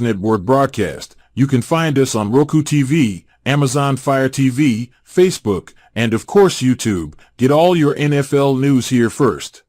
Network broadcast. You can find us on Roku TV, Amazon Fire TV, Facebook, and of course YouTube. Get all your NFL news here first.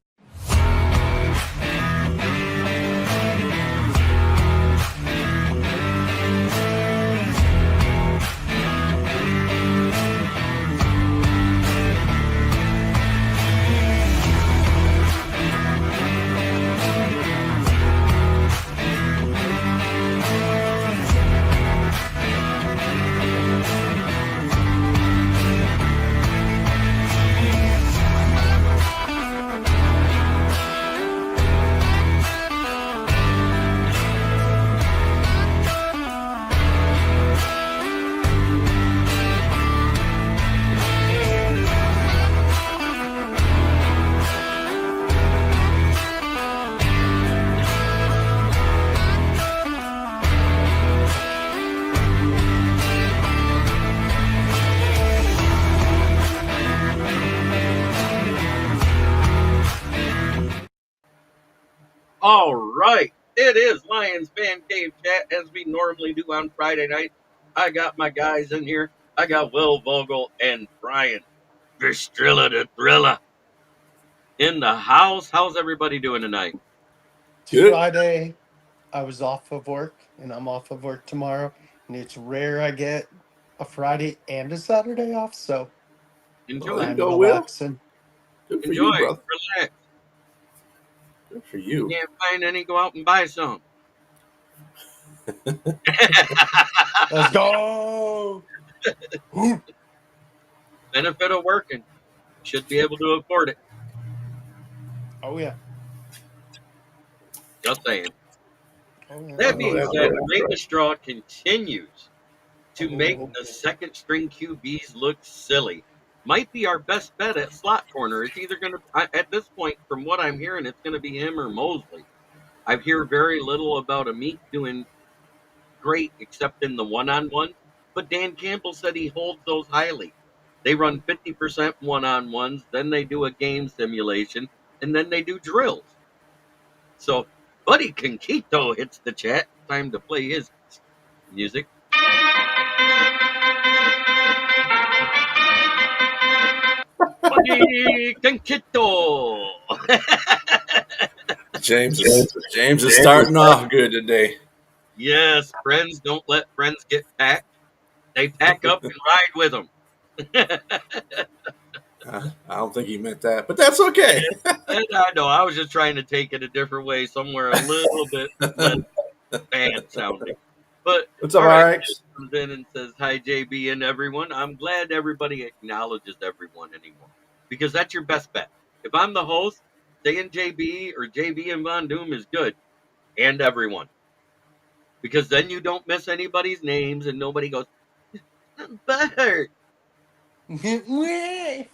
All right, it is Lions Fan Cave Chat as we normally do on Friday night. I got my guys in here. I got Will Vogel and Brian Vistrilla the Thriller in the house. How's everybody doing tonight? Good. Friday, I was off of work, and I'm off of work tomorrow, and it's rare I get a Friday and a Saturday off, so Enjoy. There you I'm go, Will. relaxing. Good for Enjoy. you, brother. Relax. Good for you. Can't find any, go out and buy some. Let's go! Benefit of working. Should be able to afford it. Oh, yeah. Just saying. Oh, yeah. That being that's said, right. Rakestraw continues to make the second string QBs look silly. Might be our best bet at slot corner. It's either going to, at this point, from what I'm hearing, it's going to be him or Mosley. I hear very little about Amit doing great except in the one-on-one, but Dan Campbell said he holds those highly. They run 50% one-on-ones, then they do a game simulation, and then they do drills. So, Buddy Conquito hits the chat. Time to play his music. Buddy Conquito! James is starting off good today. Yes, friends don't let friends get packed. They pack up and ride with them. I don't think he meant that, but that's okay. And I know, I was just trying to take it a different way, somewhere a little bit less bad sounding. But What's up, all right, Alex? comes in and says, hi, JB and everyone. I'm glad everybody acknowledges everyone anymore, because that's your best bet. If I'm the host, saying JB or JB and Von Doom is good, and everyone. Because then you don't miss anybody's names, and nobody goes, butthurt. I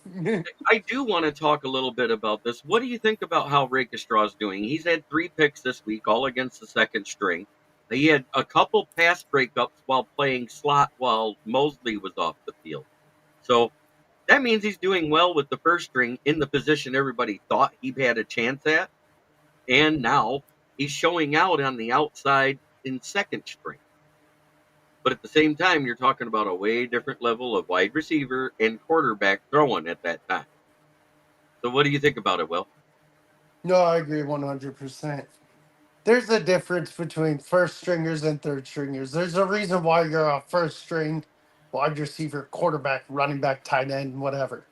do want to talk a little bit about this. What do you think about how Rakestraw's doing? He's had 3 picks this week, all against the second string. He had a couple pass breakups while playing slot while Mosley was off the field. So that means he's doing well with the first string in the position everybody thought he had a chance at. And now he's showing out on the outside in second string. But at the same time, you're talking about a way different level of wide receiver and quarterback throwing at that time. So what do you think about it, Will? No, I agree 100%. There's a difference between first stringers and third stringers. There's a reason why you're a first string wide receiver, quarterback, running back, tight end, whatever.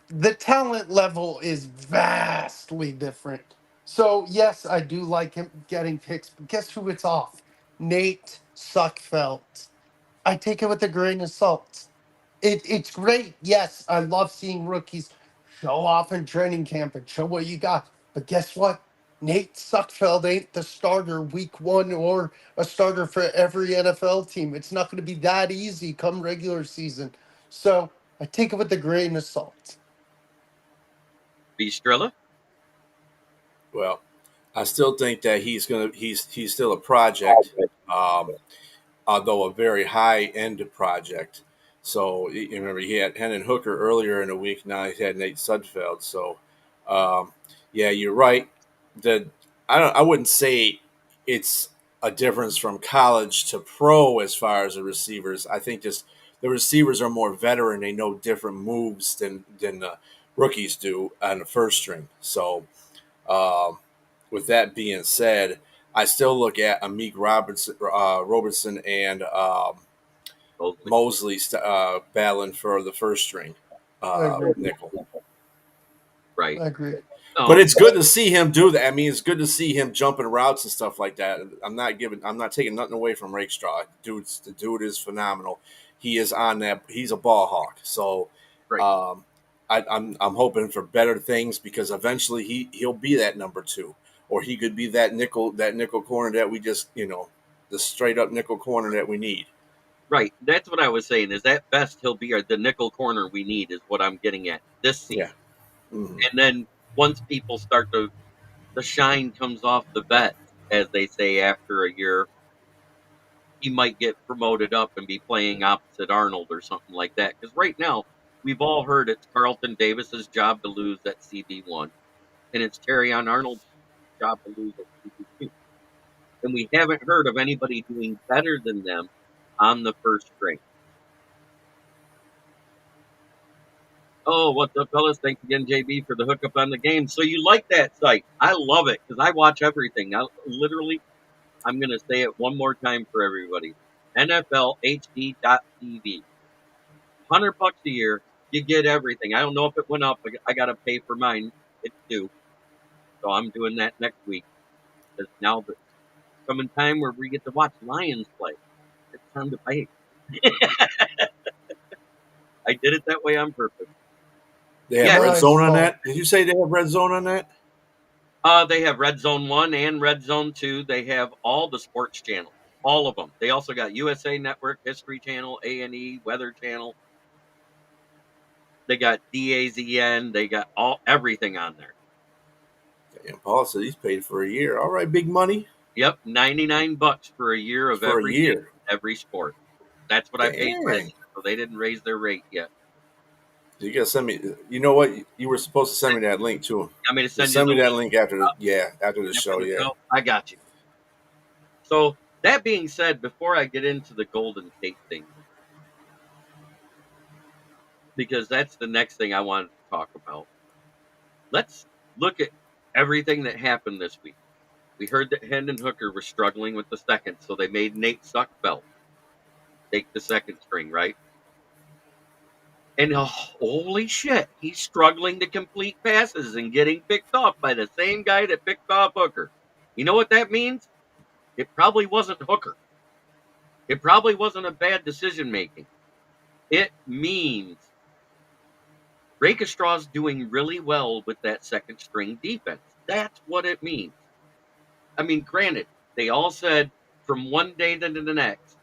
The talent level is vastly different. So, yes, I do like him getting picks, but guess who it's off? Nate Suckfelt. I take it with a grain of salt. It's great. Yes, I love seeing rookies show off in training camp and show what you got. But guess what? Nate Suckfeld ain't the starter week 1 or a starter for every NFL team. It's not going to be that easy come regular season. So I take it with a grain of salt. Bistrella? Well, I still think that he's still a project, although a very high end project. So you remember he had Hendon Hooker earlier in the week. Now he's had Nate Sudfeld. So yeah, you're right. I wouldn't say it's a difference from college to pro as far as the receivers. I think just the receivers are more veteran; they know different moves than the rookies do on the first string. So, um, with that being said, I still look at Amik Robertson and Totally. Mosley battling for the first string I agree. nickel. Right. I agree. But Oh, it's good to see him do that. I mean, it's good to see him jumping routes and stuff like that. I'm not taking nothing away from Rakestraw. The dude is phenomenal. He is on that. He's a ball hawk. So, right. um, I'm hoping for better things because eventually he'll be that number two, or he could be that nickel corner that we just the straight up nickel corner that we need. Right. That's what I was saying. Is at best he'll be the nickel corner we need is what I'm getting at this Yeah. season. Mm-hmm. And then once people start to the shine comes off the vet, as they say after a year, he might get promoted up and be playing opposite Arnold or something like that. Because right now we've all heard it's Carlton Davis's job to lose at CB1, and it's Terry on Arnold's job to lose at CB2. And we haven't heard of anybody doing better than them on the first string. Oh, what's up, fellas? Thanks again, JB, for the hookup on the game. So you like that site? I love it because I watch everything. I'm going to say it one more time for everybody. NFLHD.TV. $100 a year, you get everything. I don't know if it went up. I got to pay for mine. It's due, so I'm doing that next week. Because now it's coming time where we get to watch Lions play. It's time to pay. I did it that way on purpose. They have Yeah, red Nice, zone on Paul. that. Did you say they have red zone on that? they have Red Zone 1 and Red Zone 2. They have all the sports channels, all of them. They also got USA Network, History Channel, A&E, Weather Channel. They got DAZN. They got everything on there. And Paul said he's paid for a year. All right, big money Yep, $99 for a year of for a every game, year. every sport. That's what I paid for that. Dang. So they didn't raise their rate yet. You gotta send me. You know what? You were supposed to send me that link too. I mean to Just send you send the me that link link after the after show. the Yeah. show. I got you. So that being said, before I get into the Golden Tate thing, because that's the next thing I wanted to talk about, let's look at everything that happened this week. We heard that Hendon Hooker was struggling with the second, so they made Nate Suckfelt take the second string, right? And holy shit, he's struggling to complete passes and getting picked off by the same guy that picked off Hooker. You know what that means? It probably wasn't Hooker. It probably wasn't a bad decision making. It means Rakestraw's doing really well with that second string defense. That's what it means. I mean, granted, they all said from one day to the next,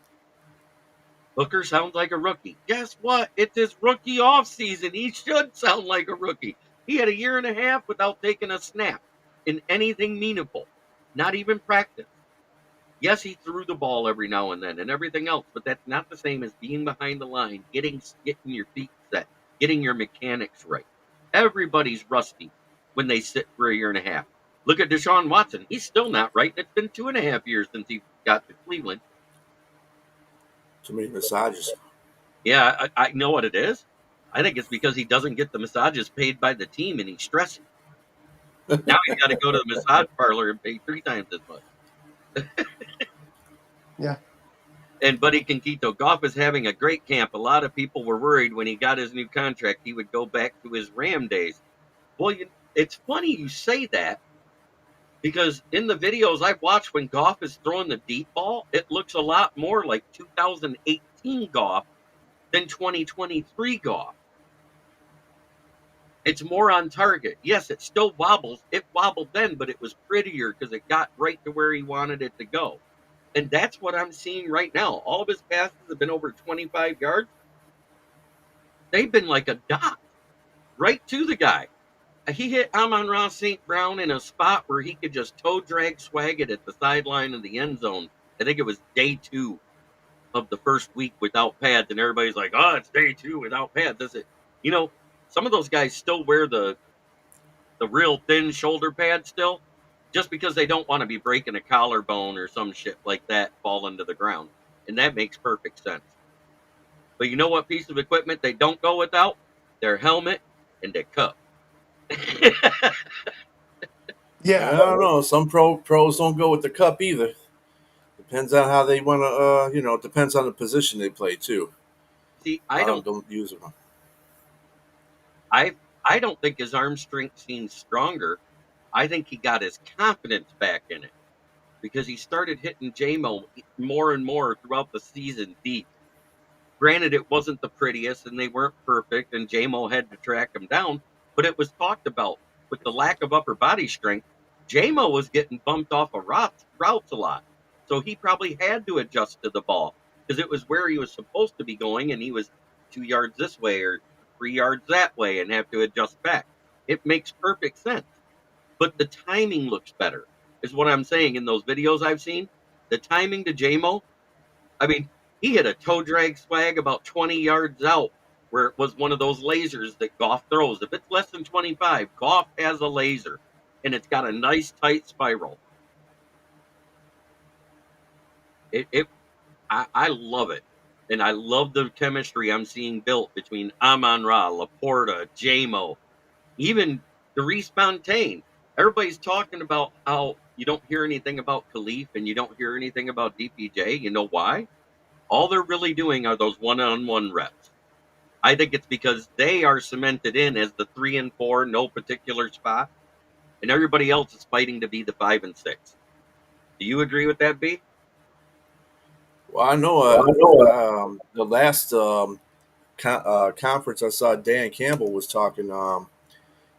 Hooker sounds like a rookie. Guess what? It's his rookie offseason. He should sound like a rookie. He had a year and a half without taking a snap in anything meaningful, not even practice. Yes, he threw the ball every now and then and everything else, but that's not the same as being behind the line, getting your feet set, getting your mechanics right. Everybody's rusty when they sit for a year and a half. Look at Deshaun Watson. He's still not right. It's been 2.5 years since he got to Cleveland. Too many massages. Yeah, I know what it is. I think it's because he doesn't get the massages paid by the team and he's stressing. Now he's got to go to the massage parlor and pay 3 times as much. Yeah. And Buddy Conquito, Goff is having a great camp. A lot of people were worried when he got his new contract he would go back to his Ram days. Well, it's funny you say that because in the videos I've watched when Goff is throwing the deep ball, it looks a lot more like 2018 Goff than 2023 Goff. It's more on target. Yes, it still wobbles. It wobbled then, but it was prettier because it got right to where he wanted it to go. And that's what I'm seeing right now. All of his passes have been over 25 yards. They've been like a dot right to the guy. He hit Amon-Ra St. Brown in a spot where he could just toe drag swag it at the sideline of the end zone. I think it was day 2 of the first week without pads, and everybody's like, "Oh, it's day 2 without pads." That's it. You know, some of those guys still wear the real thin shoulder pad still, just because they don't want to be breaking a collarbone or some shit like that falling to the ground. And that makes perfect sense. But you know what piece of equipment they don't go without? Their helmet and their cup. I Yeah. don't know. Some pros don't go with the cup either. Depends on how they want to. It depends on the position they play too. See, A lot of them don't use them. I I don't think his arm strength seems stronger. I think he got his confidence back in it because he started hitting JMO more and more throughout the season deep. Granted, it wasn't the prettiest and they weren't perfect, and JMO had to track him down, but it was talked about with the lack of upper body strength. JMO was getting bumped off of routes a lot. So he probably had to adjust to the ball because it was where he was supposed to be going, and he was 2 yards this way or 3 yards that way and have to adjust back. It makes perfect sense. But the timing looks better, is what I'm saying in those videos I've seen. The timing to JMO, I mean, he hit a toe drag swag about 20 yards out where it was one of those lasers that Goff throws. If it's less than 25, Goff has a laser and it's got a nice tight spiral. It I love it. And I love the chemistry I'm seeing built between Amon Ra, Laporta, JMO, even Derice Fontaine. Everybody's talking about how you don't hear anything about Khalif and you don't hear anything about DPJ. You know why? All they're really doing are those one-on-one reps. I think it's because they are cemented in as the 3 and 4, no particular spot, and everybody else is fighting to be the 5 and 6. Do you agree with that, B? Well, I know the last conference I saw, Dan Campbell was talking.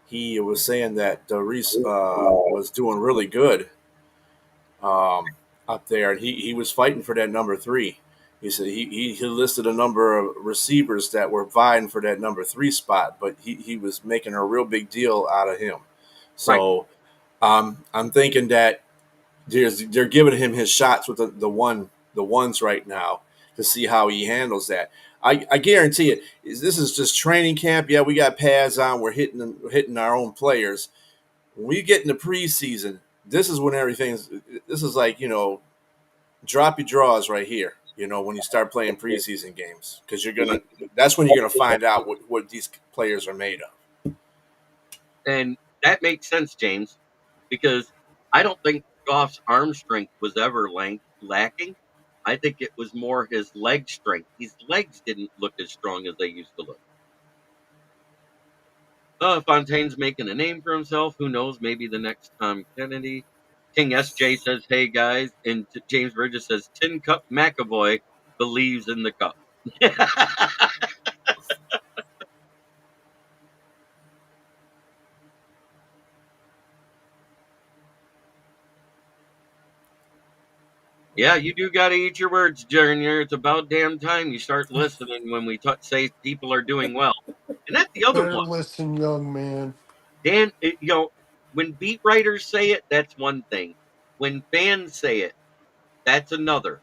He was saying that Reese was doing really good up there, and he was fighting for that number 3. He said he listed a number of receivers that were vying for that number 3 spot, but he was making a real big deal out of him. Right. So I'm thinking that they're giving him his shots with the ones right now to see how he handles that. I guarantee it. This is just training camp. Yeah, we got pads on. We're hitting our own players. When we get in the preseason, this is when everything's. This is like drop your draws right here. When you start playing preseason games, because that's when you're gonna find out what these players are made of. And that makes sense, James, because I don't think Goff's arm strength was ever lacking. I think it was more his leg strength. His legs didn't look as strong as they used to look. Fontaine's making a name for himself. Who knows? Maybe the next Tom Kennedy. King SJ says, "Hey guys," and James Burgess says, "Tin Cup McAvoy believes in the cup." Yeah, you do got to eat your words, Junior. It's about damn time you start listening when we say people are doing well. And that's the other Better one. listen, young man. Dan, when beat writers say it, that's one thing. When fans say it, that's another.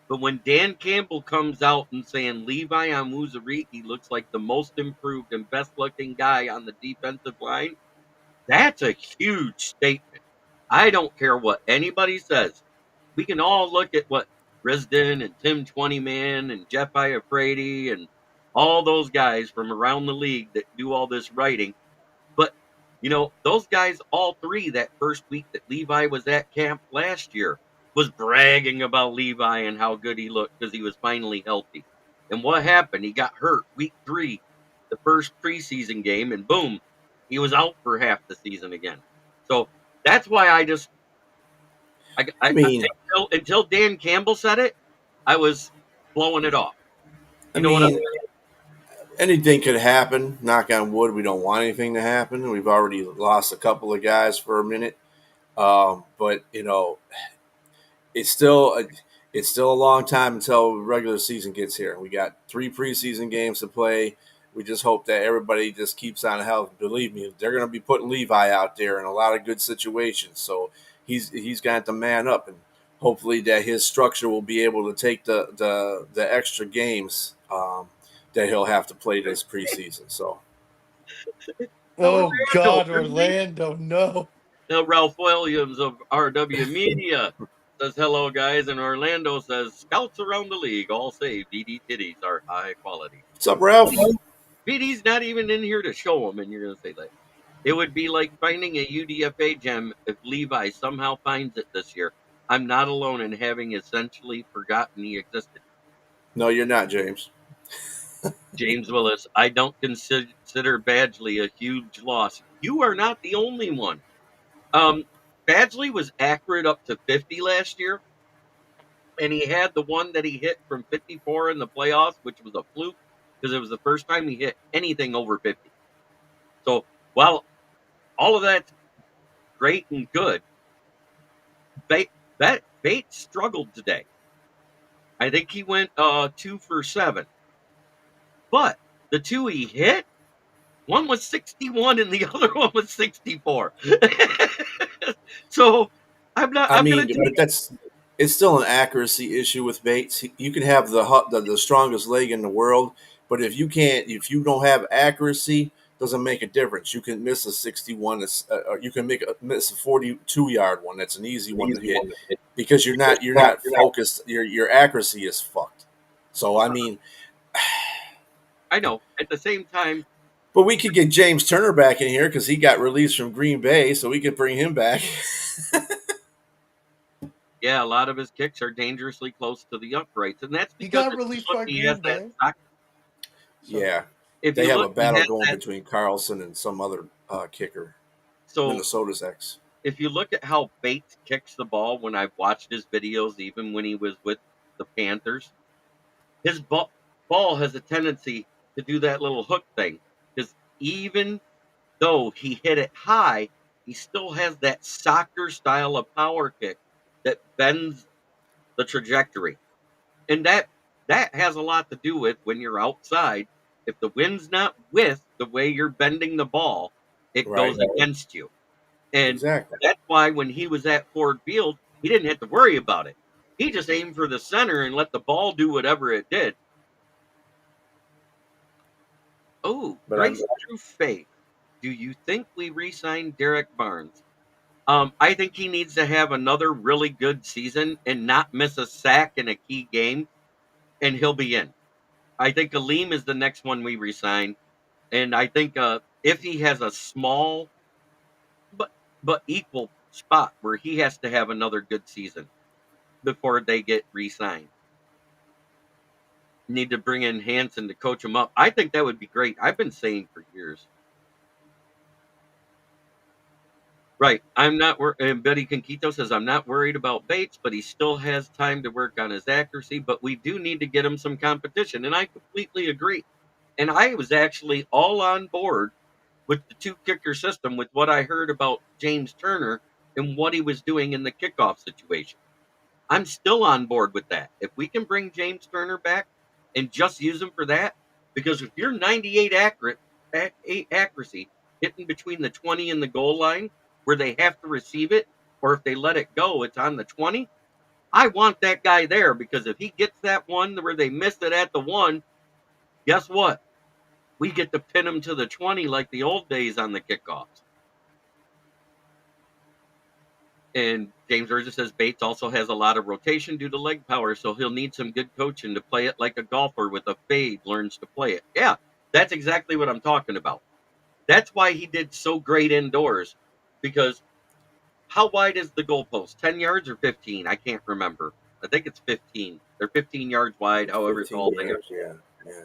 But when Dan Campbell comes out and saying Levi Amuzariki looks like the most improved and best looking guy on the defensive line, that's a huge statement. I don't care what anybody says. We can all look at what Risden and Tim 20 Man and Jeff Iafrate and all those guys from around the league that do all this writing. But, those guys, all three, that first week that Levi was at camp last year, was bragging about Levi and how good he looked because he was finally healthy. And what happened? He got hurt week 3, the first preseason game, and boom, he was out for half the season again. So that's why I mean, until Dan Campbell said it, I was blowing it off. I You know what I mean, anything could happen. Knock on wood. We don't want anything to happen. We've already lost a couple of guys for a minute, but it's still a long time until regular season gets here. We got 3 preseason games to play. We just hope that everybody just keeps on health. Believe me, they're going to be putting Levi out there in a lot of good situations. So he's got to man up, and hopefully that his structure will be able to take the extra games that he'll have to play this preseason. So Oh Orlando, God, really? Orlando, no. Now, Ralph Williams of RW Media says, hello, guys. And Orlando says, scouts around the league all say BD titties are high quality. What's up, Ralph? BD's not even in here to show them, and you're going to say that. It would be like finding a UDFA gem if Levi somehow finds it this year. I'm not alone in having essentially forgotten he existed. No, you're not, James. James Willis, I don't consider Badgley a huge loss. You are not the only one. Um, Badgley was accurate up to 50 last year, and he had the one that he hit from 54 in the playoffs, which was a fluke because it was the first time he hit anything over 50. So while all of that's great and good, Bates struggled today. I think he went 2 for 7, but the two he hit, one was 61 and the other one was 64. So I'm not. I I'm gonna mean, take. but it's still an accuracy issue with Bates. You can have the strongest leg in the world, but if you don't have accuracy, doesn't make a difference. You can miss a 61, you can miss a 42-yard one. That's an easy one to hit because you're not focused. Your accuracy is fucked. So I mean, I know. At the same time, but we could get James Turner back in here because he got released from Green Bay, so we could bring him back. yeah, a lot of his kicks are dangerously close to the uprights, and that's He because got released by he has Green that Bay. sock. So Yeah, If they you have look, a he battle has going that. between Carlson and some other kicker. So Minnesota's ex. if you look at how Bates kicks the ball, when I've watched his videos, even when he was with the Panthers, his ball has a tendency to do that little hook thing. Because even though he hit it high, he still has that soccer style of power kick that bends the trajectory. And that has a lot to do with when you're outside. If the wind's not with the way you're bending the ball, it Right. goes against you. And Exactly. that's why when he was at Ford Field, he didn't have to worry about it. He just aimed for the center and let the ball do whatever it did. Oh, But I'm Grace True Faith. Do you think we re-sign Derek Barnes? I think he needs to have another really good season and not miss a sack in a key game, and he'll be in. I think Aleem is the next one we resign, and I think if he has a small but equal spot where he has to have another good season before they get re-signed. Need to bring in Hansen to coach him up. I think that would be great. I've been saying for years. Right. I'm not and Betty Conquito says I'm not worried about Bates, but he still has time to work on his accuracy, but we do need to get him some competition. And I completely agree. And I was actually all on board with the two kicker system with what I heard about James Turner and what he was doing in the kickoff situation. I'm still on board with that. If we can bring James Turner back and just use him for that, because if you're 98 accuracy, hitting between the 20 and the goal line where they have to receive it, or if they let it go, it's on the 20. I want that guy there because if he gets that one where they missed it at the one, guess what? We get to pin him to the 20 like the old days on the kickoffs. And James Burgess says Bates also has a lot of rotation due to leg power, so he'll need some good coaching to play it like a golfer with a fade learns to play it. Yeah, that's exactly what I'm talking about. That's why he did so great indoors, because how wide is the goalpost? 10 yards or 15? I can't remember. I think it's 15. They're 15 yards wide, however 15 tall they are. yards, yeah.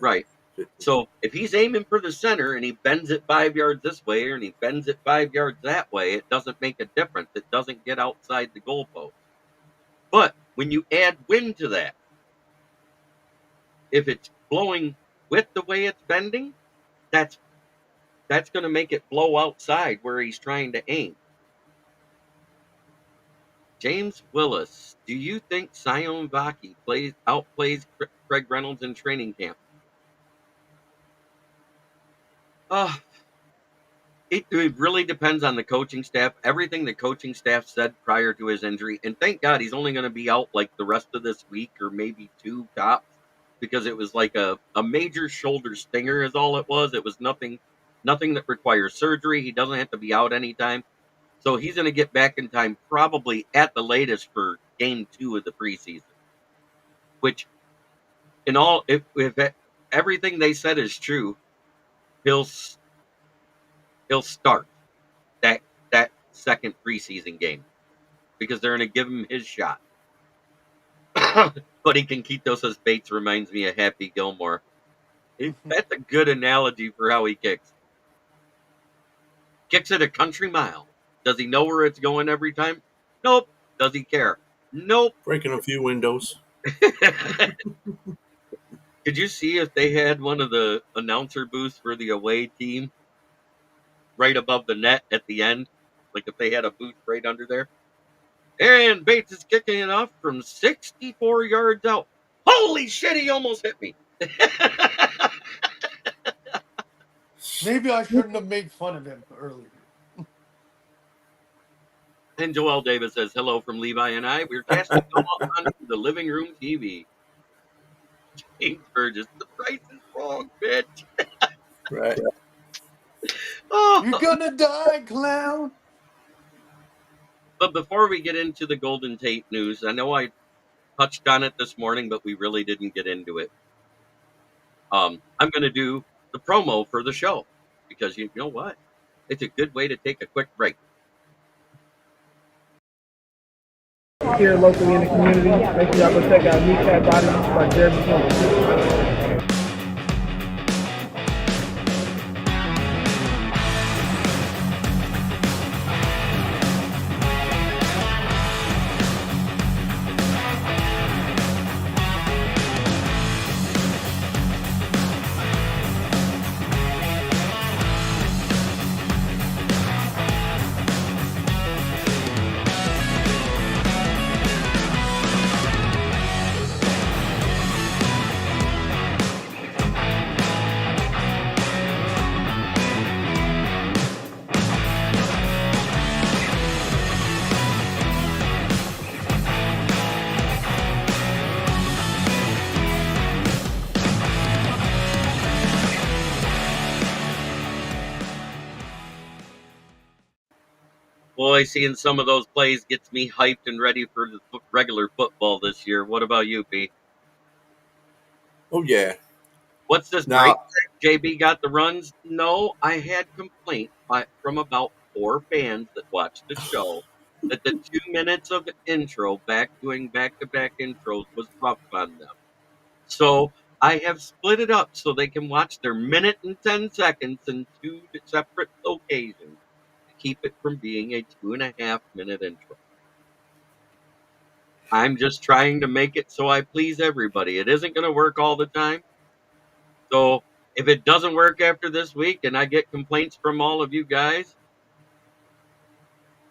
Right. 15. So if he's aiming for the center and he bends it 5 yards this way and he bends it 5 yards that way, it doesn't make a difference. It doesn't get outside the goalpost. But when you add wind to that, if it's blowing with the way it's bending, that's going to make it blow outside where he's trying to aim. James Willis, do you think Sion Vaki outplays Craig Reynolds in training camp? Uh, it really depends on the coaching staff. Everything the coaching staff said prior to his injury, and thank God he's only going to be out like the rest of this week or maybe two tops, because it was like a major shoulder stinger is all it was. It was nothing that requires surgery. He doesn't have to be out anytime. So he's going to get back in time probably at the latest for game 2 of the preseason, which in all, if everything they said is true, he'll start that second preseason game because they're going to give him his shot. But he can keep those as baits. Reminds me of Happy Gilmore. That's a good analogy for how he kicks. Kicks it a country mile. Does he know where it's going every time? Nope. Does he care? Nope. Breaking a few windows. Did you see if they had one of the announcer booths for the away team right above the net at the end? Like if they had a booth right under there? And Bates is kicking it off from 64 yards out. Holy shit, he almost hit me. Maybe I shouldn't have made fun of him earlier. And Joel Davis says, hello from Levi and I. We're casting all onto the living room TV. James Burgess, the price is wrong, bitch. Right. Oh. You're gonna die, clown. But before we get into the Golden Tate news, I know I touched on it this morning, but we really didn't get into it. I'm going to do the promo for the show because you know what? It's a good way to take a quick break. Here locally in the community, make sure y'all go check out Kneecap Body by Jeremy Jones. Boy, seeing some of those plays gets me hyped and ready for the regular football this year. What about you, B? Oh yeah. What's this break? JB got the runs? No, I had complaints from about 4 fans that watched the show that the 2 minutes of intro doing back-to-back intros was rough on them. So I have split it up so they can watch their minute and 10 seconds in 2 separate occasions to keep it from being a 2.5-minute intro. I'm just trying to make it so I please everybody. It isn't going to work all the time. So if it doesn't work after this week and I get complaints from all of you guys,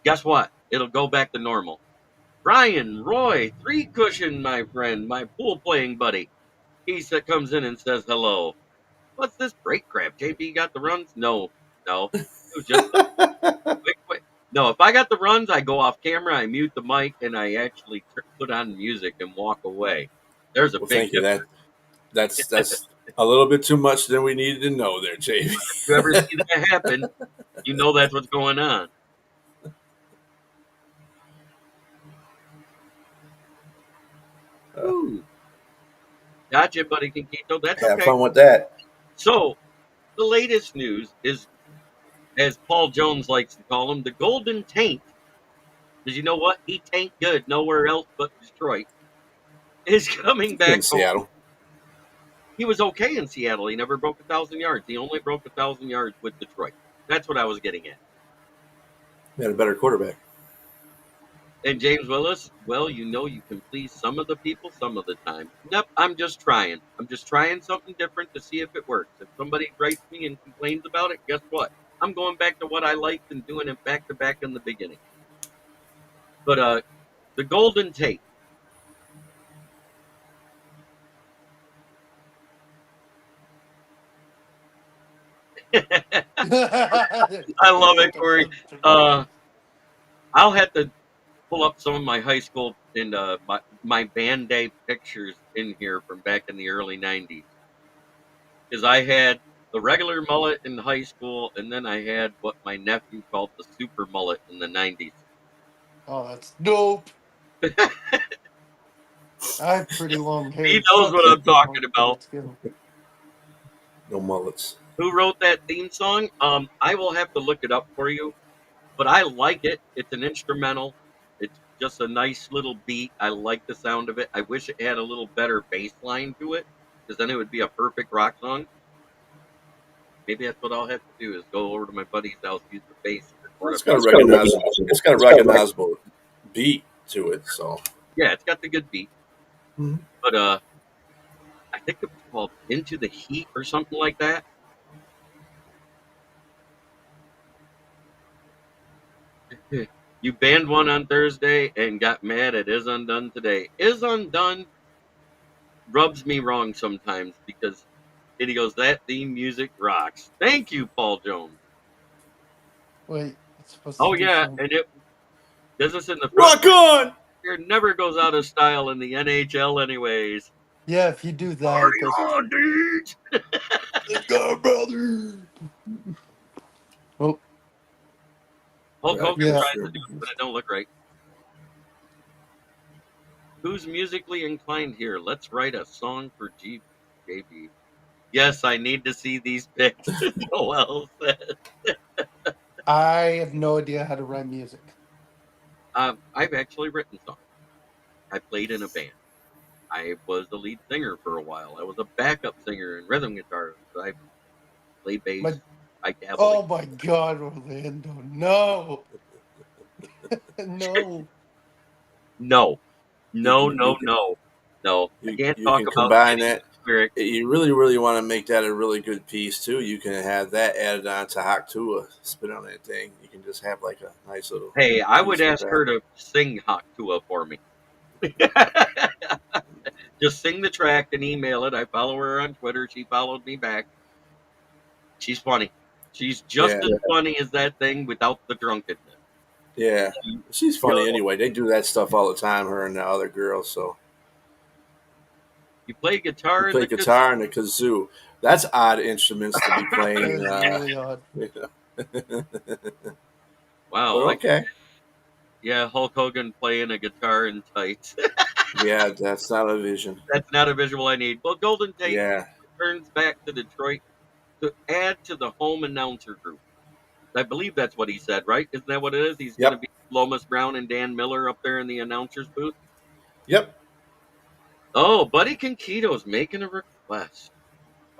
guess what? It'll go back to normal. Brian, Roy, 3 Cushion, my friend, my pool playing buddy. He comes in and says hello. What's this break crap? JB got the runs? No. It was just quick. No, if I got the runs, I go off camera, I mute the mic, and I actually put on music and walk away. There's a big difference. That's a little bit too much than we needed to know there, JB. If you ever see that happen, you know that's what's going on. Ooh. Gotcha, buddy Kinkito. That's okay. Have fun with that. So, the latest news is, as Paul Jones likes to call him, the Golden Taint. Because you know what? He taint good nowhere else but Detroit. Is coming back in Seattle. He was okay in Seattle. He never broke 1,000 yards. He only broke 1,000 yards with Detroit. That's what I was getting at. He had a better quarterback. And James Willis, well, you know you can please some of the people some of the time. Yep, I'm just trying. I'm just trying something different to see if it works. If somebody writes me and complains about it, guess what? I'm going back to what I liked and doing it back to back in the beginning. But the Golden Tate. I love it, Corey. I'll have to pull up some of my high school and my band day pictures in here from back in the early 90s. Because I had the regular mullet in high school, and then I had what my nephew called the super mullet in the 90s. Oh, that's dope. I have pretty long He hair. knows Fuck what I'm super talking mullet, but about. it's good. No mullets. Who wrote that theme song? I will have to look it up for you, but I like it. It's an instrumental. It's just a nice little beat. I like the sound of it. I wish it had a little better bass line to it, because then it would be a perfect rock song. Maybe that's what I'll have to do is go over to my buddy's house, use the bass, and Well, record a it's got a few. recognizable. It's got a recognizable beat to it. So. Yeah, it's got the good beat, Mhm. but I think it was called "Into the Heat" or something like that. You banned one on Thursday and got mad at Is Undone today. Is Undone rubs me wrong sometimes because he goes, that theme music rocks. Thank you, Paul Jones. Wait, it's supposed to Oh do yeah, something. and it business in the front Rock on! here never goes out of style in the NHL anyways. Yeah, if you do that, Party it goes. on, dudes! Let's go, brother. Oh, Hulk Yeah, Hogan yeah. tries to sure. do it, but it don't look right. Who's musically inclined here? Let's write a song for JB. Yes, I need to see these pics. Joel said. I have no idea how to write music. I've actually written songs. I played in a band. I was the lead singer for a while. I was a backup singer and rhythm guitarist. I play bass. My, I dabble. oh my God, Orlando, no, no. No, no, You no, can no, no. I can't you talk can about combine any that. lyrics. You really want to make that a really good piece too. You can have that added on to Haktua. Spit on that thing. You can just have like a nice little Hey, I would piece with ask that. her to sing Hot Tua for me. Just sing the track and email it. I follow her on Twitter. She followed me back. She's funny. She's just Yeah, as funny as that thing without the drunkenness. yeah. She's Yo, funny anyway. They do that stuff all the time. Her and the other girls. So you play you guitar in play the kazoo? guitar and the kazoo. That's odd instruments to be That playing. is really odd. Wow, But okay. yeah, Hulk Hogan playing a guitar in tights. Yeah, that's not a vision. That's not a visual I need. Well, Golden Tate Yeah. returns back to Detroit to add to the home announcer group. I believe that's what he said, right? Isn't that what it is? He's going to Yep. be Lomas Brown and Dan Miller up there in the announcers booth. Yep. Oh, Buddy Conquito's making a request.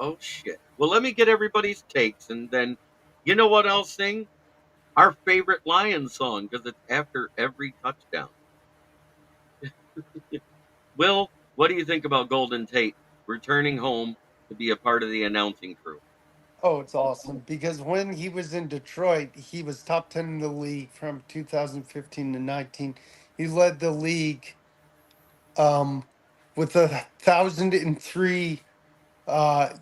Oh shit. Well, let me get everybody's takes, and then you know what I'll sing? Our favorite Lions song because it's after every touchdown. Will, what do you think about Golden Tate returning home to be a part of the announcing crew? Oh, it's awesome because when he was in Detroit, he was top 10 in the league from 2015 to 19. He led the league um, with 1,003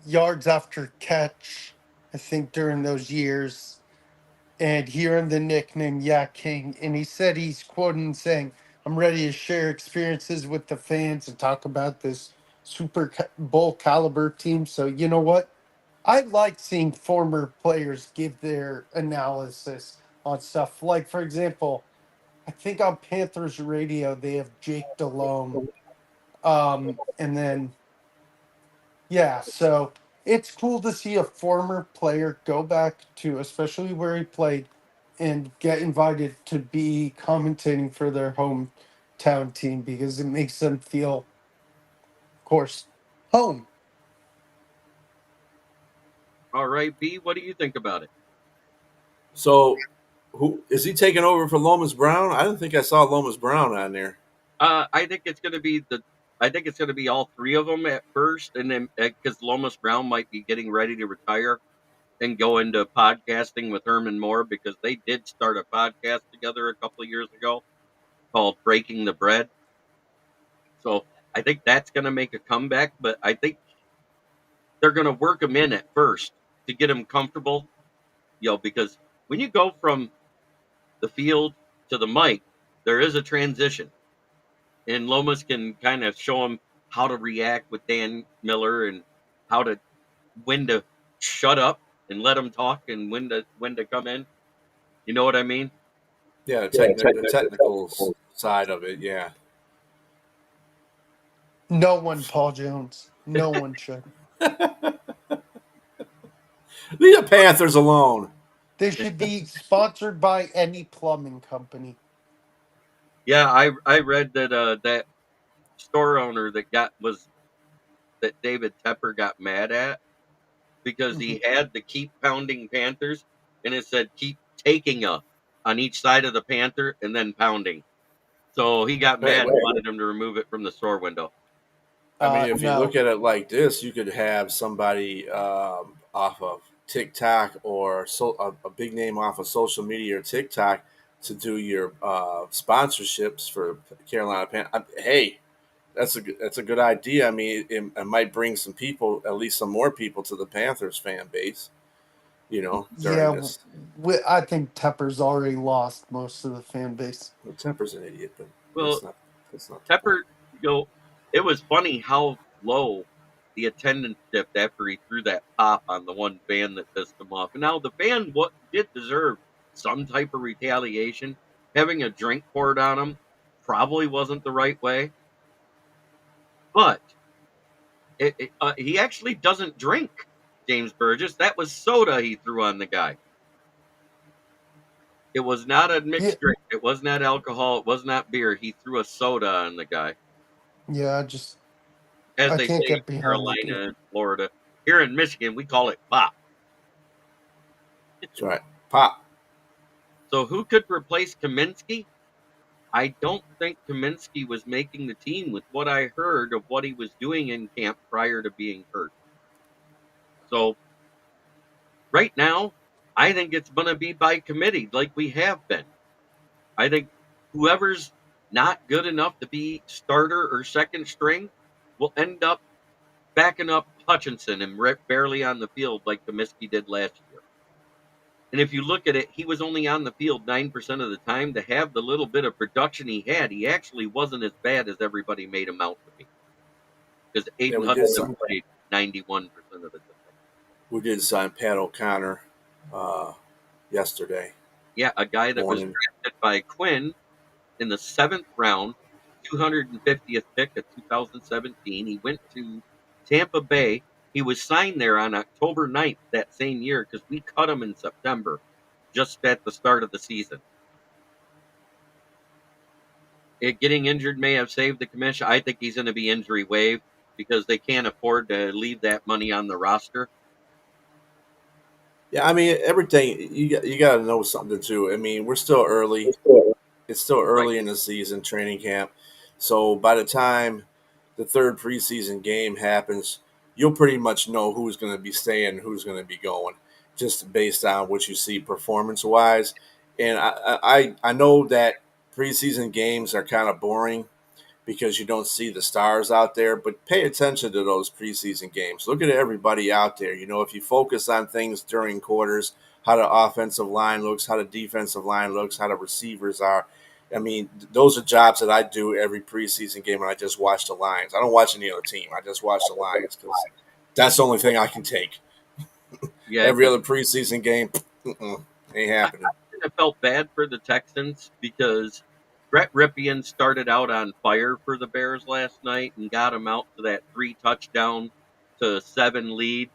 yards after catch, I think, during those years. And he earned the nickname Yak King. And he said he's quoting saying, I'm ready to share experiences with the fans and talk about this Bowl caliber team. So, you know what? I like seeing former players give their analysis on stuff. Like, for example, I think on Panthers radio, they have Jake Delhomme. And then yeah, so it's cool to see a former player go back to, especially where he played, and get invited to be commentating for their hometown team because it makes them feel, of course, home. All right, B, what do you think about it? So, who is he taking over for Lomas Brown? I didn't think I saw Lomas Brown on there. I think it's going to be I think it's going to be all three of them at first, and then because Lomas Brown might be getting ready to retire and go into podcasting with Herman Moore because they did start a podcast together a couple of years ago called Breaking the Bread. So I think that's going to make a comeback, but I think they're going to work him in at first to get him comfortable, because when you go from the field to the mic, there is a transition, and Lomas can kind of show him how to react with Dan Miller and how to when to shut up and let them talk and when to come in. You know what I mean? Yeah, the technical side of it. Yeah. No one, Paul Jones. No one should. Leave the Panthers alone. They should be sponsored by any plumbing company. Yeah, I read that that store owner that David Tepper got mad at because he Mhm. had the keep pounding Panthers and it said keep taking a on each side of the Panther and then pounding. So he got Hey, mad and wanted him to remove it from the store window. I mean, if you look No. at it like this, you could have somebody off of TikTok or a big name off of social media or TikTok to do your sponsorships for Carolina Hey, that's a good idea. I mean, it might bring some people, at least some more people, to the Panthers fan base. During Yeah, this. I think Tepper's already lost most of the fan base. Well, Temper's an idiot, but Well, that's not that's not the point. Tepper, it was funny how low the attendance dipped after he threw that pop on the one fan that pissed him off. And now the fan what did deserve some type of retaliation. Having a drink poured on him probably wasn't the right way, but he actually doesn't drink. James Burgess, that was soda he threw on the guy. It was not a Yeah, mixed drink. It was not alcohol. It was not beer. He threw a soda on the guy, yeah, as I they say can't in get behind the dude. Carolina and Florida. Here in Michigan, we call it pop. That's right. Pop. So who could replace Kaminsky? I don't think Kaminsky was making the team with what I heard of what he was doing in camp prior to being hurt. So right now, I think it's going to be by committee, like we have been. I think whoever's not good enough to be starter or second string will end up backing up Hutchinson and barely on the field like Comiskey did last year. And if you look at it, he was only on the field 9% of the time. To have the little bit of production he had, he actually wasn't as bad as everybody made him out to be. Because Yeah, Aiden Hutchinson played 91% of the time. we did sign Pat O'Connor uh, yesterday Yeah, a guy that was morning. drafted by Quinn in the 7th round, 250th pick of 2017. He went to Tampa Bay. He was signed there on October 9th that same year because we cut him in September, just at the start of the season. Getting injured may have saved the commission. I think he's going to be injury waived because they can't afford to leave that money on the roster. Yeah, I mean everything. You got to know something too. I mean, we're still early. It's still Right. early in the season, training camp. So by the time the third preseason game happens, you'll pretty much know who's going to be staying, and who's going to be going, just based on what you see performance wise. And I know that preseason games are kind of boring because you don't see the stars out there. But pay attention to those preseason games. Look at everybody out there. If you focus on things during quarters, how the offensive line looks, how the defensive line looks, how the receivers are. I mean, those are jobs that I do every preseason game, and I just watch the Lions. I don't watch any other team. I just watch the Lions because that's the only thing I can take. Yeah, Every other preseason game, ain't I happening. kind of felt bad for the Texans because Brett Ripien started out on fire for the Bears last night and got them out to that 3 touchdown to 7 lead.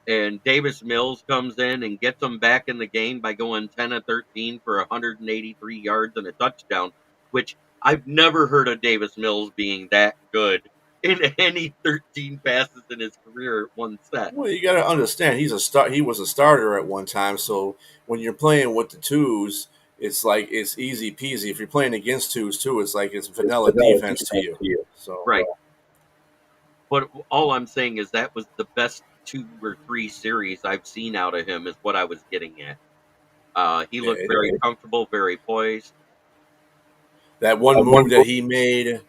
And Davis Mills comes in and gets them back in the game by going 10 of 13 for 183 yards and a touchdown, which I've never heard of Davis Mills being that good in any 13 passes in his career at one set. Well, you got to understand he's a start. He was a starter at one time. So when you're playing with the twos, it's like it's easy peasy. If you're playing against twos too, it's like it's vanilla defense to you. So Right. But all I'm saying is that was the best 2 or 3 series I've seen out of him, is what I was getting at. He yeah, looked very comfortable, very poised. that one move that he made,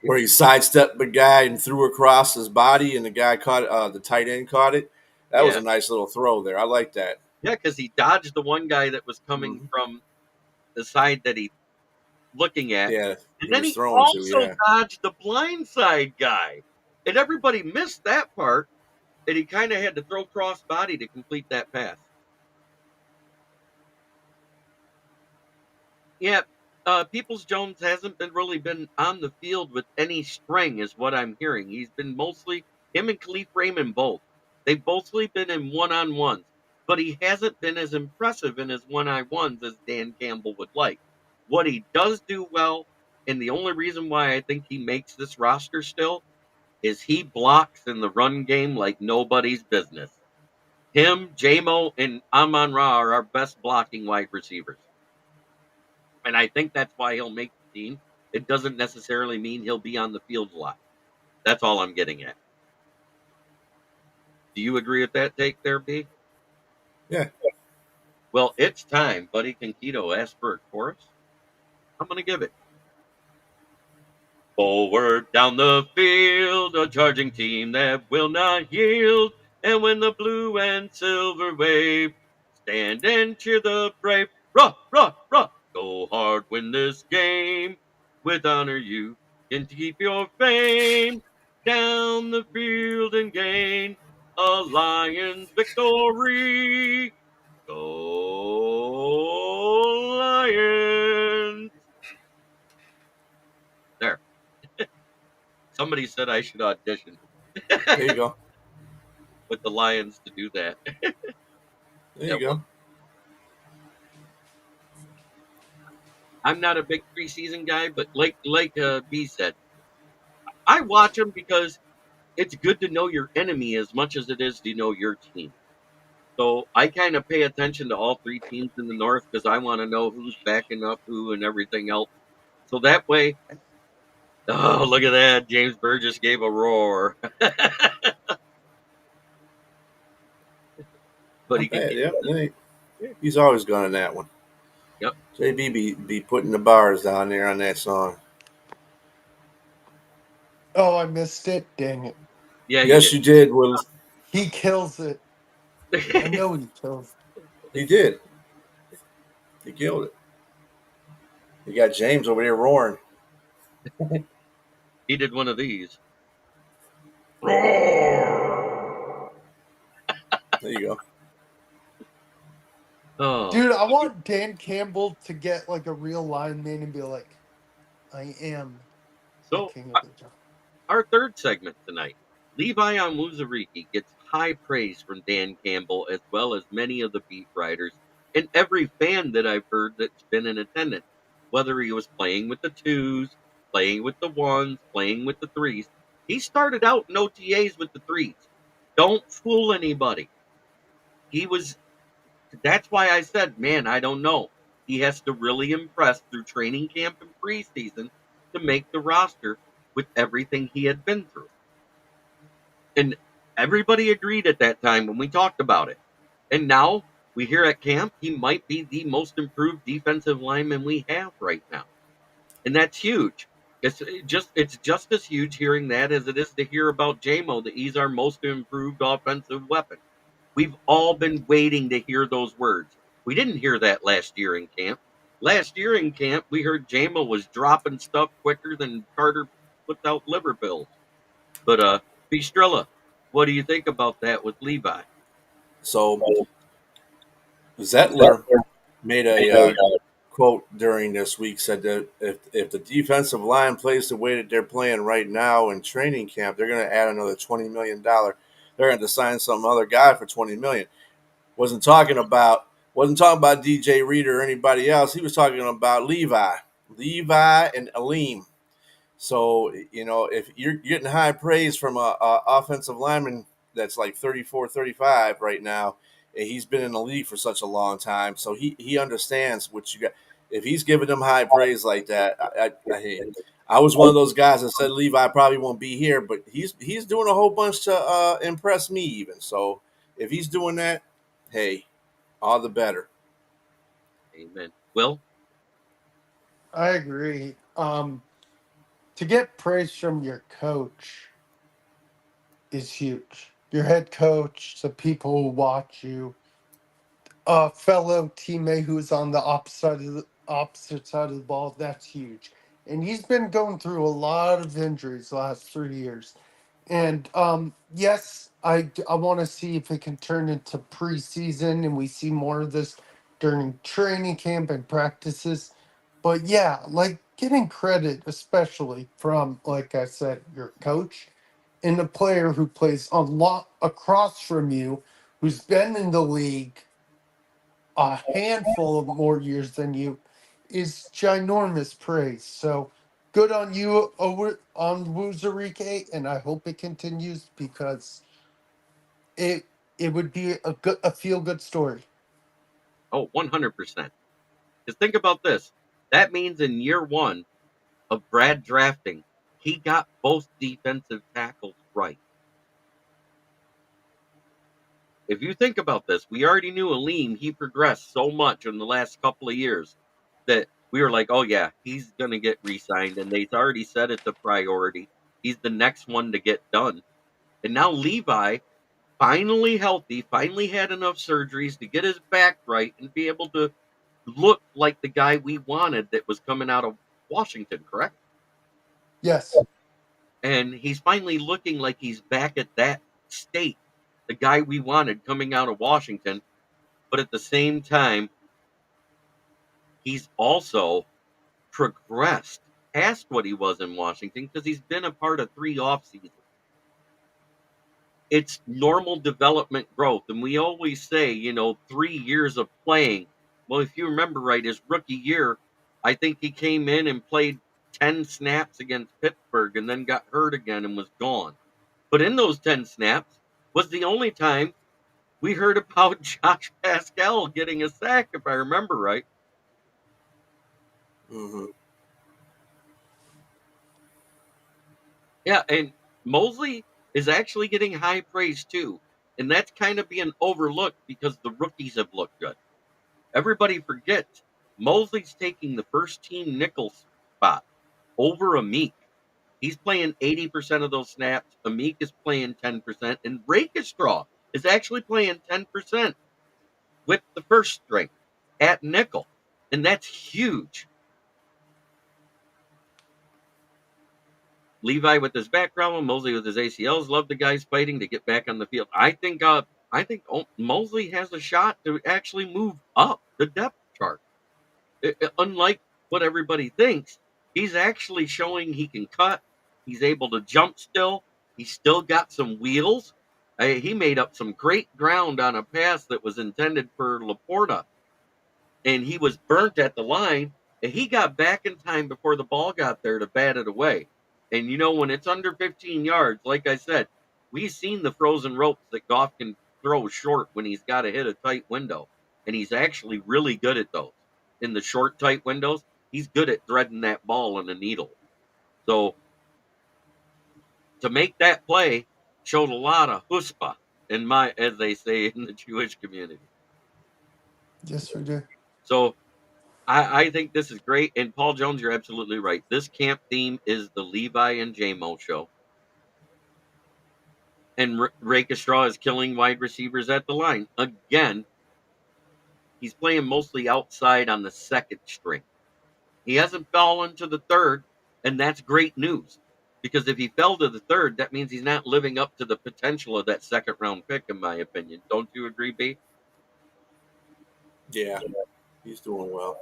where he sidestepped the guy and threw across his body, and the guy caught the tight end caught it. That was Yeah. a nice little throw there. I like that. Yeah, because he dodged the one guy that was coming Mhm. from the side that he looking at, Yeah, and he then was he throwing to. also Yeah, dodged the blind side guy, and everybody missed that part. and he kind of had to throw cross body to complete that pass. Yeah, Peoples-Jones hasn't been really been on the field with any string, is what I'm hearing. He's been mostly him and Khalif Raymond both. They've mostly been in one-on-ones, but he hasn't been as impressive in his one-on-ones as Dan Campbell would like. What he does do well, and the only reason why I think he makes this roster still, is he blocks in the run game like nobody's business. Him, JMO, and Amon-Ra are our best blocking wide receivers. And I think that's why he'll make the team. It doesn't necessarily mean he'll be on the field a lot. That's all I'm getting at. Do you agree with that take there, B? Yeah. Well, it's time. Buddy Conquito asked for a chorus. I'm going to give it. Forward down the field, a charging team that will not yield. And when the blue and silver wave, stand and cheer the brave. Rah, rah, rah. Go hard, win this game. With honor, you can keep your fame. Down the field and gain a Lions victory. Go Lions! There. Somebody said I should audition There you go. with the Lions to do that. There Yeah, you well, go. I'm not a big preseason guy, but like B said, I watch them because it's good to know your enemy as much as it is to know your team. So I kind of pay attention to all three teams in the North because I want to know who's backing up who and everything else. So that way, oh, look at that. James Burgess gave a roar. But he Not can bad. get, Yep. He's always gone in that one. yep. JB be putting the bars down there on that song. Oh, I missed it. Dang it. Yeah, you Yes, did. you did, Will. He kills it. I know he kills He did. He killed it. You got James over there roaring. He did one of these. Roar! There you go. it. Oh, Dude, I want Dan Campbell to get like a real lineman and be like, I am the so king of the jungle. our third segment tonight. Levi Onwuzurike gets high praise from Dan Campbell as well as many of the beat writers and every fan that I've heard that's been in attendance, whether he was playing with the twos, playing with the ones, playing with the threes. He started out in OTAs with the threes. Don't fool anybody. He was That's why I said, man, I don't know. He has to really impress through training camp and preseason to make the roster with everything he had been through. And everybody agreed at that time when we talked about it. And now we hear at camp he might be the most improved defensive lineman we have right now. And that's huge. It's just as huge hearing that as it is to hear about JMO that he's our most improved offensive weapon. We've all been waiting to hear those words. We didn't hear that last year in camp. Last year in camp, we heard Jamo was dropping stuff quicker than Carter puts out liver pills. But Bistrella, what do you think about that with Levi? So Zettler made a quote during this week, said that if the defensive line plays the way that they're playing right now in training camp, they're going to add another $20 million. They're going to sign some other guy for $20 million. Wasn't talking about DJ Reader or anybody else. He was talking about Levi and Aleem. So, if you're getting high praise from a offensive lineman that's like 34, 35 right now, and he's been in the league for such a long time, so he understands what you got. If he's giving them high praise like that, I was one of those guys that said Levi probably won't be here, but he's doing a whole bunch to impress me even. So if he's doing that, hey, all the better. Amen. Will? I agree. To get praise from your coach is huge. Your head coach, the people who watch you, a fellow teammate who's on the opposite side of the ball, that's huge. And he's been going through a lot of injuries the last 3 years. And yes, I want to see if it can turn into preseason and we see more of this during training camp and practices. But yeah, like getting credit, especially from, like I said, your coach and a player who plays a lot across from you, who's been in the league a handful of more years than you, is ginormous praise. So good on you over on Wuzarike, and I hope it continues because it it would be a feel good story. Oh, 100%. Because think about this. That means in year one of Brad drafting, he got both defensive tackles right. If you think about this, we already knew Aleem, he progressed so much in the last couple of years that we were like, oh, yeah, he's going to get re signed. And they've already said it's a priority. He's the next one to get done. And now Levi, finally healthy, finally had enough surgeries to get his back right and be able to look like the guy we wanted that was coming out of Washington, correct? Yes. And he's finally looking like he's back at that state, the guy we wanted coming out of Washington. But at the same time, he's also progressed past what he was in Washington because he's been a part of 3 off seasons. It's normal development growth. And we always say, 3 years of playing. Well, if you remember right, his rookie year, I think he came in and played 10 snaps against Pittsburgh and then got hurt again and was gone. But in those 10 snaps was the only time we heard about Josh Pascal getting a sack, if I remember right. Mm-hmm. Yeah, and Mosley is actually getting high praise too. And that's kind of being overlooked because the rookies have looked good. Everybody forgets Mosley's taking the first team nickel spot over Amik. He's playing 80% of those snaps. Amik is playing 10%. And Rakestraw is actually playing 10% with the first string at nickel. And that's huge. Levi with his back problem, Mosley with his ACLs. Love the guys fighting to get back on the field. I think Mosley has a shot to actually move up the depth chart. Unlike what everybody thinks, he's actually showing he can cut. He's able to jump still. He's still got some wheels. He made up some great ground on a pass that was intended for Laporta, and he was burnt at the line, and he got back in time before the ball got there to bat it away. And when it's under 15 yards, like I said, we've seen the frozen ropes that Goff can throw short when he's got to hit a tight window, and he's actually really good at those. In the short, tight windows, he's good at threading that ball in a needle. So to make that play showed a lot of chutzpah as they say in the Jewish community. Yes, we do. So I think this is great. And Paul Jones, you're absolutely right. This camp theme is the Levi and JMO show. And Rakestraw is killing wide receivers at the line. Again, he's playing mostly outside on the second string. He hasn't fallen to the third, and that's great news. Because if he fell to the third, that means he's not living up to the potential of that second round pick, in my opinion. Don't you agree, B? Yeah, he's doing well.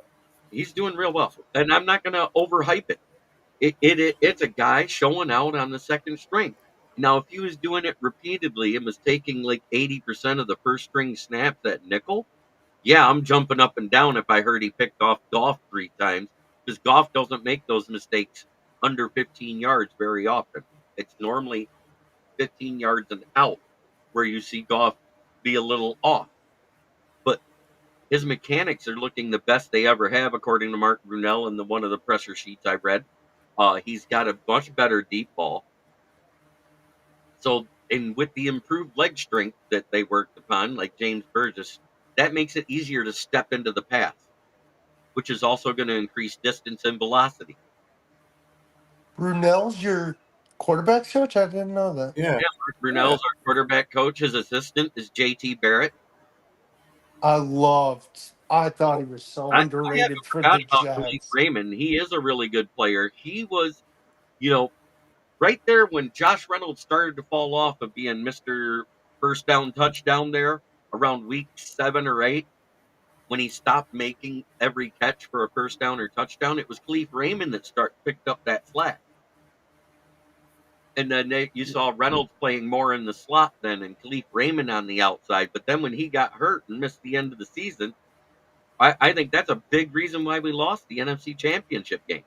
He's doing real well. And I'm not going to overhype it. It's a guy showing out on the second string. Now, if he was doing it repeatedly and was taking like 80% of the first string snaps at nickel, yeah, I'm jumping up and down if I heard he picked off Goff 3 times because Goff doesn't make those mistakes under 15 yards very often. It's normally 15 yards and out where you see Goff be a little off. But his mechanics are looking the best they ever have, according to Mark Brunell in one of the pressure sheets I read. He's got a much better deep ball. So, and with the improved leg strength that they worked upon, like James Burgess, that makes it easier to step into the pass, which is also going to increase distance and velocity. Brunel's your quarterback coach? I didn't know that. Yeah. Yeah, Mark Brunell's our quarterback coach. His assistant is JT Barrett. I thought he was so I haven't underrated for forgot the about Malik Jags. Raymond. He is a really good player. He was, you know, right there when Josh Reynolds started to fall off of being Mr. first down touchdown there around week 7 or 8 when he stopped making every catch for a first down or touchdown. It was Khalif Raymond that picked up that slack. And then you saw Reynolds playing more in the slot then and Khalif Raymond on the outside. But then when he got hurt and missed the end of the season, I think that's a big reason why we lost the NFC Championship game.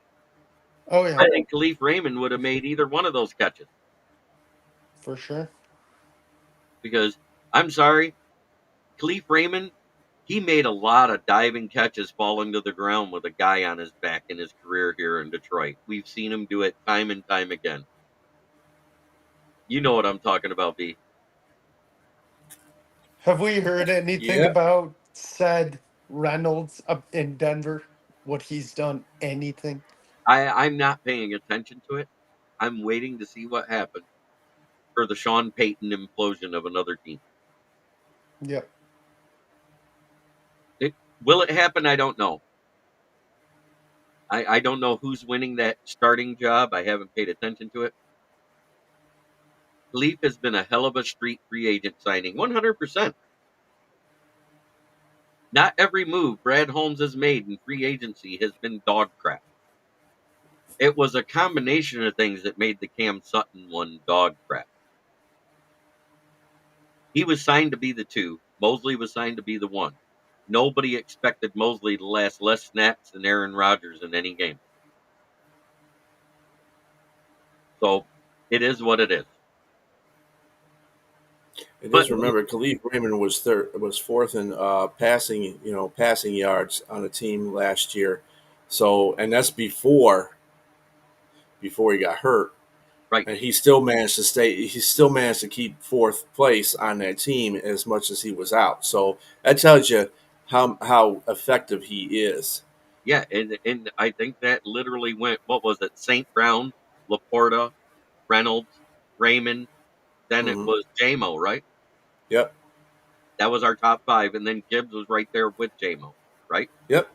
Oh yeah, I think Khalif Raymond would have made either one of those catches for sure. because I'm sorry, Khalif Raymond, he made a lot of diving catches falling to the ground with a guy on his back in his career here in Detroit. We've seen him do it time and time again. You know what I'm talking about, B. Have we heard anything Yeah. about said Reynolds up in Denver? What he's done? Anything? I'm not paying attention to it. I'm waiting to see what happens for the Sean Payton implosion of another team. Yep. Will it happen? I don't know. I don't know who's winning that starting job. I haven't paid attention to it. Leaf has been a hell of a street free agent signing, 100%. Not every move Brad Holmes has made in free agency has been dog crap. It was a combination of things that made the Cam Sutton one dog crap. He was signed to be the 2. Mosley was signed to be the 1. Nobody expected Mosley to last less snaps than Aaron Rodgers in any game. So it is what it is. And just remember, Khalif Raymond was fourth in passing yards on the team last year. So, and that's before he got hurt. Right. And he still managed to stay. He still managed to keep fourth place on that team as much as he was out. So that tells you how effective he is. Yeah, and I think that literally went. What was it? St. Brown, Laporta, Reynolds, Raymond. Then it was JMO, right? Yep. That was our top 5, and then Gibbs was right there with JMO, right? Yep.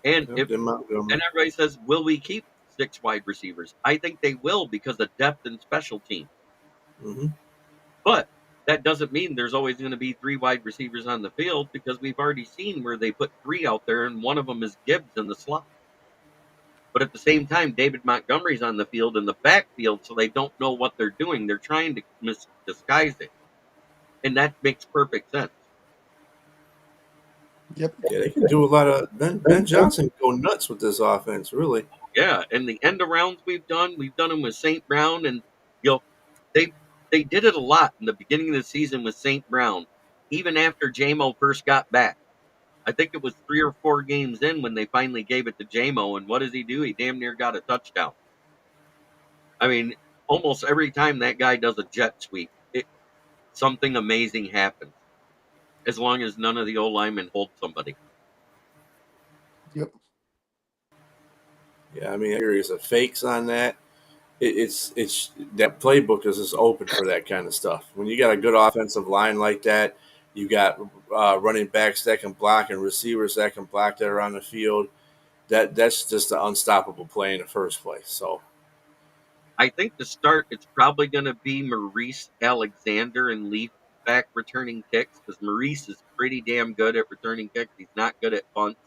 And everybody says, will we keep 6 wide receivers? I think they will because of depth and special teams. Mm-hmm. But that doesn't mean there's always going to be 3 wide receivers on the field because we've already seen where they put 3 out there, and one of them is Gibbs in the slot. But at the same time, David Montgomery's on the field in the backfield, so they don't know what they're doing. They're trying to disguise it. And that makes perfect sense. Yep. Yeah, they can do a lot of Ben Johnson go nuts with this offense, really. Yeah, and the end arounds we've done them with St. Brown, and they did it a lot in the beginning of the season with St. Brown, even after JMO first got back. I think it was 3 or 4 games in when they finally gave it to JMO, and what does he do? He damn near got a touchdown. I mean, almost every time that guy does a jet sweep, something amazing happens. As long as none of the old linemen hold somebody. Yep. Yeah, I mean, a series of fakes on that. It's that playbook is just open for that kind of stuff. When you got a good offensive line like that, you got running backs that can block and receivers that can block that are on the field. That's just an unstoppable play in the first place. So, I think to start, it's probably going to be Maurice Alexander and Leaf back returning kicks because Maurice is pretty damn good at returning kicks. He's not good at punts.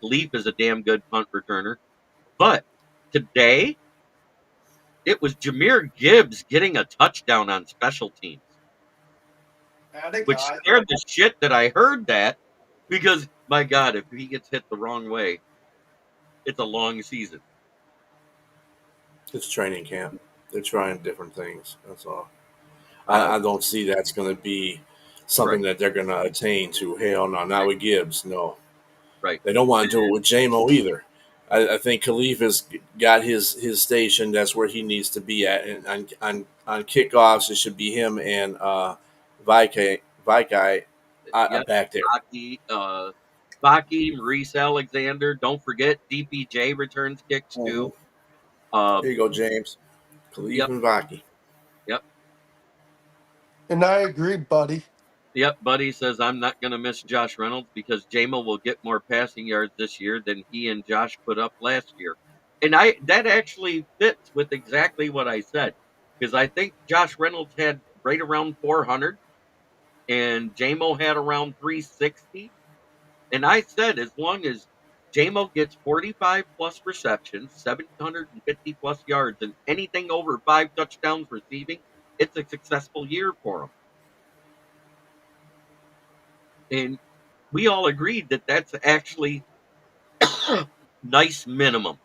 Leaf is a damn good punt returner. But today, it was Jahmyr Gibbs getting a touchdown on special teams, which scared the shit that I heard that because, my God, if he gets hit the wrong way, it's a long season. it's training camp. They're trying different things. That's all. I don't see that's going to be something that they're going to attain to. Hell no, not with Gibbs. No. Right. They don't want to do it with JMO either. I think Khalif has got his station. That's where he needs to be at. And on kickoffs, it should be him and Vikai back there. Baki, Maurice Alexander. Don't forget, DPJ returns kicks too. Here you go, James. Khalif and Vaki. Yep. And I agree, buddy. Yep, Buddy says, I'm not going to miss Josh Reynolds because Jamo will get more passing yards this year than he and Josh put up last year. And that actually fits with exactly what I said because I think Josh Reynolds had right around 400, and JMO had around 360. And I said, as long as JMO gets 45 plus receptions, 750 plus yards, and anything over 5 touchdowns receiving, it's a successful year for him. And we all agreed that that's actually nice minimums.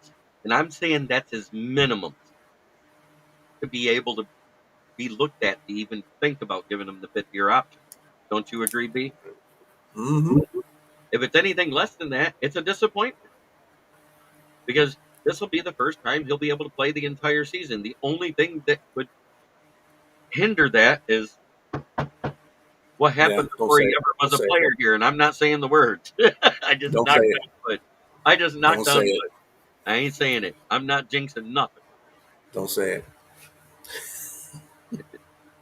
And I'm saying that's his minimums to be able to be looked at to even think about giving him the 5th-year option. Don't you agree, B? Mm-hmm. If it's anything less than that, it's a disappointment because this will be the first time he'll be able to play the entire season. The only thing that would hinder that is what Yeah, happened don't before say he it. ever was Don't a say it. player here. And I'm not saying the words. I just Don't say knocked it. on wood. I just Don't knocked say on it. wood. I ain't saying it. I'm not jinxing nothing. Don't say it.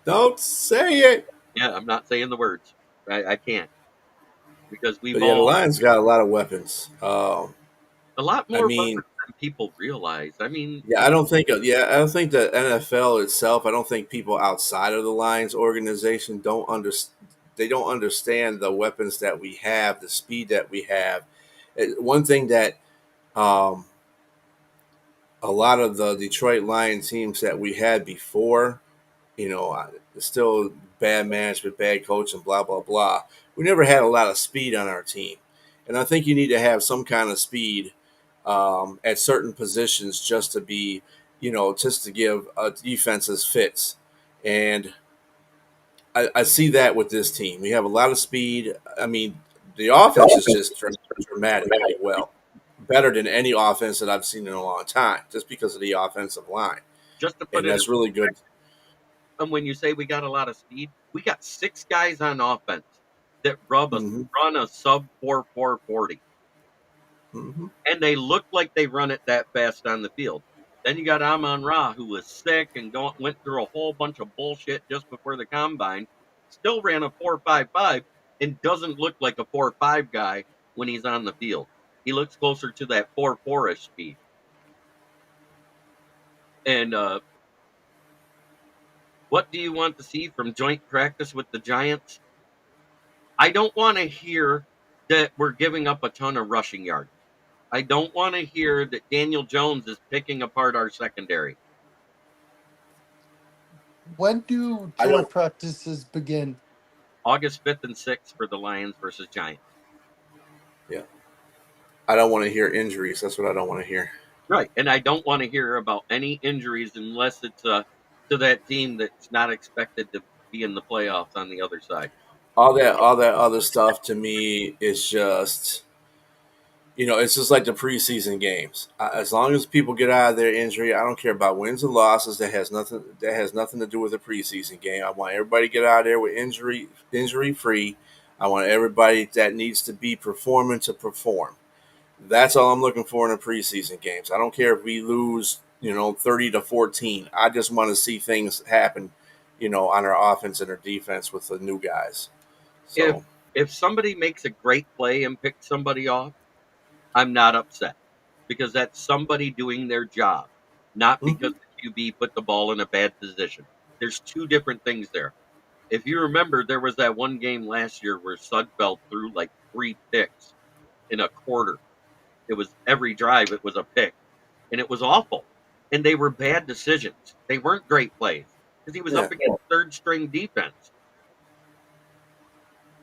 Don't say it. Yeah, I'm not saying the words. I can't because we've But yeah, the all Lions got a lot of weapons. a lot I more mean, weapons than people realize. I mean, yeah, I don't think. Yeah, I don't think the NFL itself. I don't think people outside of the Lions organization don't understand. They don't understand the weapons that we have, the speed that we have. One thing that um, a lot of the Detroit Lion teams that we had before, still bad management, bad coach, and blah blah blah. We never had a lot of speed on our team, and I think you need to have some kind of speed at certain positions just to be, just to give defenses fits. And I see that with this team. We have a lot of speed. I mean, the offense is just dramatically well better than any offense that I've seen in a long time, just because of the offensive line, just to put and it in that's really good. and when you say we got a lot of speed, we got 6 guys on offense that Hmm. run a sub 4.40, Hmm. and they look like they run it that fast on the field. Then you got Amon Ra, who was sick and went through a whole bunch of bullshit just before the combine. Still ran a 4.55 and doesn't look like a 4.5 guy when he's on the field. He looks closer to that 4.4ish speed. And what do you want to see from joint practice with the Giants? I don't want to hear that we're giving up a ton of rushing yards. I don't want to hear that Daniel Jones is picking apart our secondary. When do I joint don't. practices begin? August 5th and 6th for the Lions versus Giants. Yeah, I don't want to hear injuries. That's what I don't want to hear. Right. And I don't want to hear about any injuries unless it's to that team that's not expected to be in the playoffs on the other side. All that other stuff to me is just, it's just like the preseason games. As long as people get out of their injury, I don't care about wins and losses. That has nothing. That has nothing to do with the preseason game. I want everybody to get out of there with injury free. I want everybody that needs to be performing to perform. That's all I'm looking for in the preseason games. I don't care if we lose, 30-14. I just want to see things happen, on our offense and our defense with the new guys. If So, if somebody makes a great play and picks somebody off, I'm not upset because that's somebody doing their job, not because mhm. the QB put the ball in a bad position. There's two different things there. If you remember, there was that one game last year where Sudfeld threw like 3 picks in a quarter. It was every drive, it was a pick, and it was awful. And they were bad decisions. They weren't great plays because he was Yeah. up against third string defense.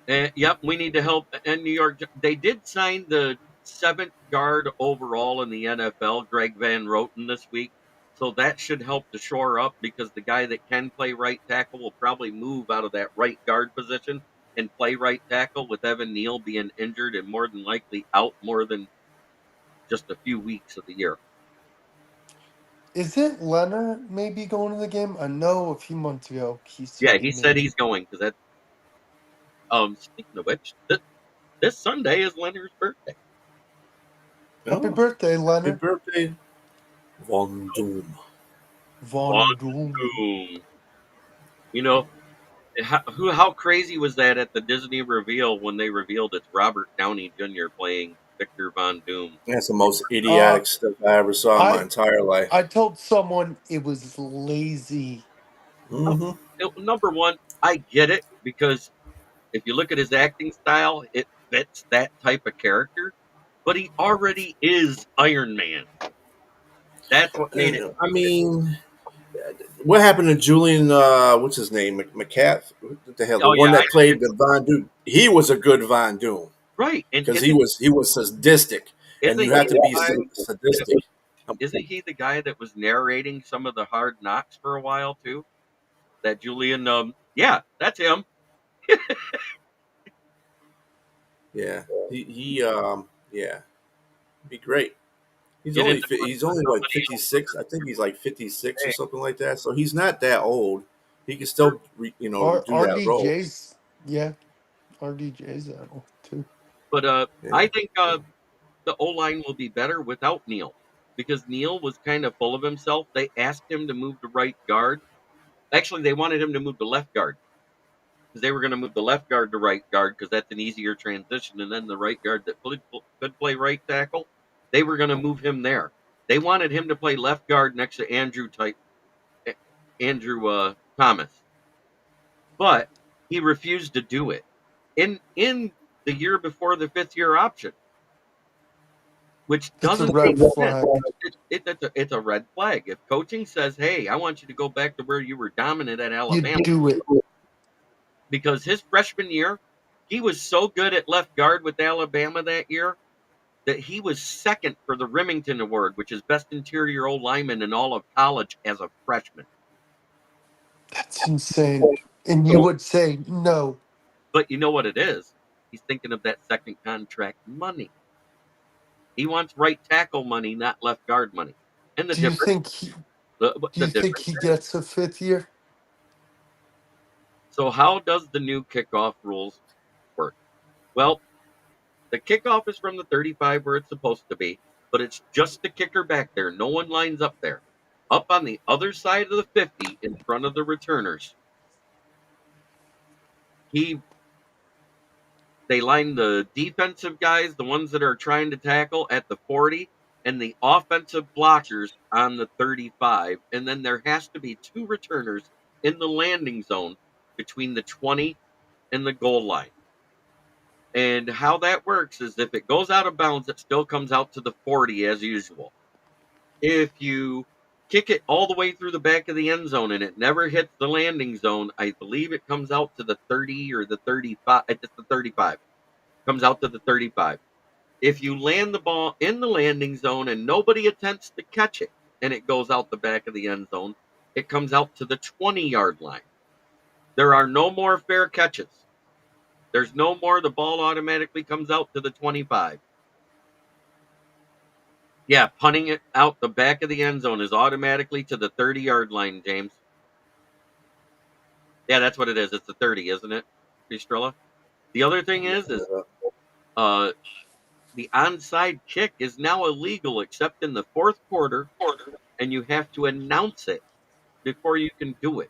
And yep, we need to help. And New York, they did sign the 7th guard overall in the NFL, Greg Van Roten, this week. So that should help to shore up because the guy that can play right tackle will probably move out of that right guard position and play right tackle with Evan Neal being injured and more than likely out more than just a few weeks of the year. Isn't Leonard maybe going to the game? I know a few months ago he Yeah, said he he said maybe. he's going because that. Speaking of which, this Sunday is Leonard's birthday. Happy Oh, birthday, happy Leonard. birthday, Von Doom. Von Von Doom. Doom. You know, how crazy was that at the Disney reveal when they revealed it's Robert Downey Jr. playing Victor Von Doom? That's the most Uh, idiotic stuff I ever saw in my I entire life. I told someone it was lazy. Hmm. Number one, I get it because if you look at his acting style, it fits that type of character. But he already is Iron Man. That's what made it I too good. mean, what happened to Julian? What's his name? McCaff? What the hell? The Oh one yeah, that played the Von Doom. He was a good Von Doom right. And because he was sadistic, and isn't you he have to the be guy? sadistic. Isn't he the guy that was narrating some of the Hard Knocks for a while too? That Julian, yeah, that's him. Yeah, yeah, be great. Get into He's with only like somebody 56. I think he's like 56 or else. something like that. So he's not that old. He can Hey, still do that role. RDJ's, yeah, RDJ's that one too. but I Yeah. think the O line will be better without Neil because Neil was kind of full of himself. They asked him to move to right guard. Actually, they wanted him to move to left guard because they were going to move the left guard to right guard because that's an easier transition. And then the right guard that could play right tackle, they were going to move him there. They wanted him to play left guard next to Andrew Thomas, but he refused to do it in the year before the fifth year option, which It's a doesn't make red sense. flag. It's a red flag. If coaching says, "Hey, I want you to go back to where you were dominant at You Alabama," do it. because his freshman year, he was so good at left guard with Alabama that year that he was second for the Remington Award, which is best interior O lineman in all of college as a freshman. That's insane. And you So, would say no. but you know what it is? He's thinking of that second contract money. He wants right tackle money, not left guard money. And the Do you difference, think he? Do the you think difference he is, gets a fifth year? so how does the new kickoff rules work? Well, the kickoff is from the 35 where it's supposed to be, but it's just the kicker back there. No one lines up there. Up on the other side of the 50 in front of the returners, he they line the defensive guys, the ones that are trying to tackle at the 40, and the offensive blockers on the 35. And then there has to be two returners in the landing zone between the 20 and the goal line. And how that works is if it goes out of bounds, it still comes out to the 40 as usual. If you kick it all the way through the back of the end zone and it never hits the landing zone, I believe it comes out to the 30 or the 35. It's the 35. Comes out to the 35. If you land the ball in the landing zone and nobody attempts to catch it and it goes out the back of the end zone, it comes out to the 20-yard line. There are no more fair catches. There's no more the ball automatically comes out to the 25. Yeah, punting it out the back of the end zone is automatically to the 30-yard line, James. Yeah, that's what it is. It's the 30, isn't it, Pistrella? The other thing I'm looking is it up. uh, the onside kick is now illegal except in the fourth quarter, and you have to announce it before you can do it.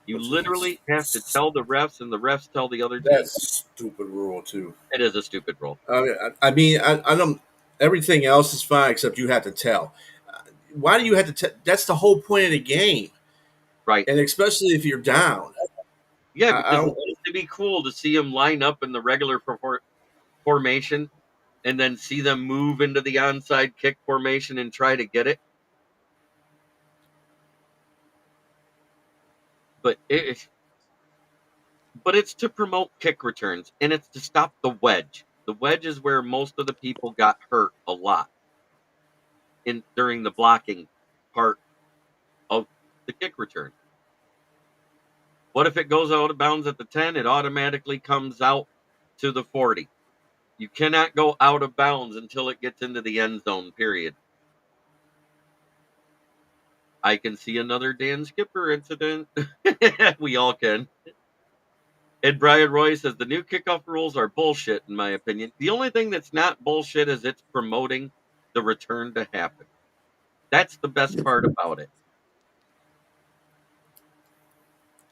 You Which is literally have to tell the refs, and the refs tell the other team. that's a stupid rule too. It is a stupid rule, I don't. Everything else is fine except you have to tell. Why do you have to? That's the whole point of the game, right? and especially if you're down. Yeah, I because it don't. used to be cool to see them line up in the regular formation and then see them move into the onside kick formation and try to get it. But it's to promote kick returns and it's to stop the wedge. The wedge is where most of the people got hurt a lot in during the blocking part of the kick return. What if it goes out of bounds at the 10? It automatically comes out to the 40. You cannot go out of bounds until it gets into the end zone, period. I can see another Dan Skipper incident. We all can. And Brian Roy says the new kickoff rules are bullshit, in my opinion. The only thing that's not bullshit is it's promoting the return to happen. That's the best part about it.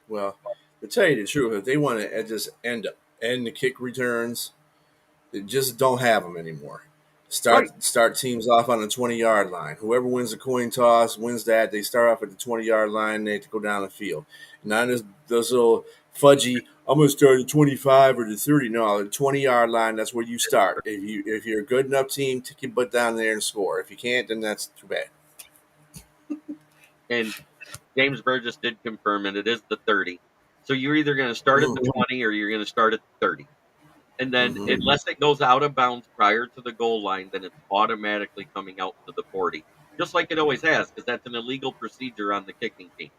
Well, to tell you the truth, if they want to just end the kick returns, they just don't have them anymore. Right. Start teams off on the 20-yard line. Whoever wins the coin toss wins that. They start off at the 20-yard line. They have to go down the field. Not those little fudgy. I'm going to start at 25 or the 30. No, the 20-yard line. That's where you start. If you're a good enough team, take your butt down there and score. If you can't, then that's too bad. And James Burgess did confirm it. It is the 30. So you're either going to start at the 20 or you're going to start at the 30. And then, unless it goes out of bounds prior to the goal line, then it's automatically coming out to the 40, just like it always has, because that's an illegal procedure on the kicking team.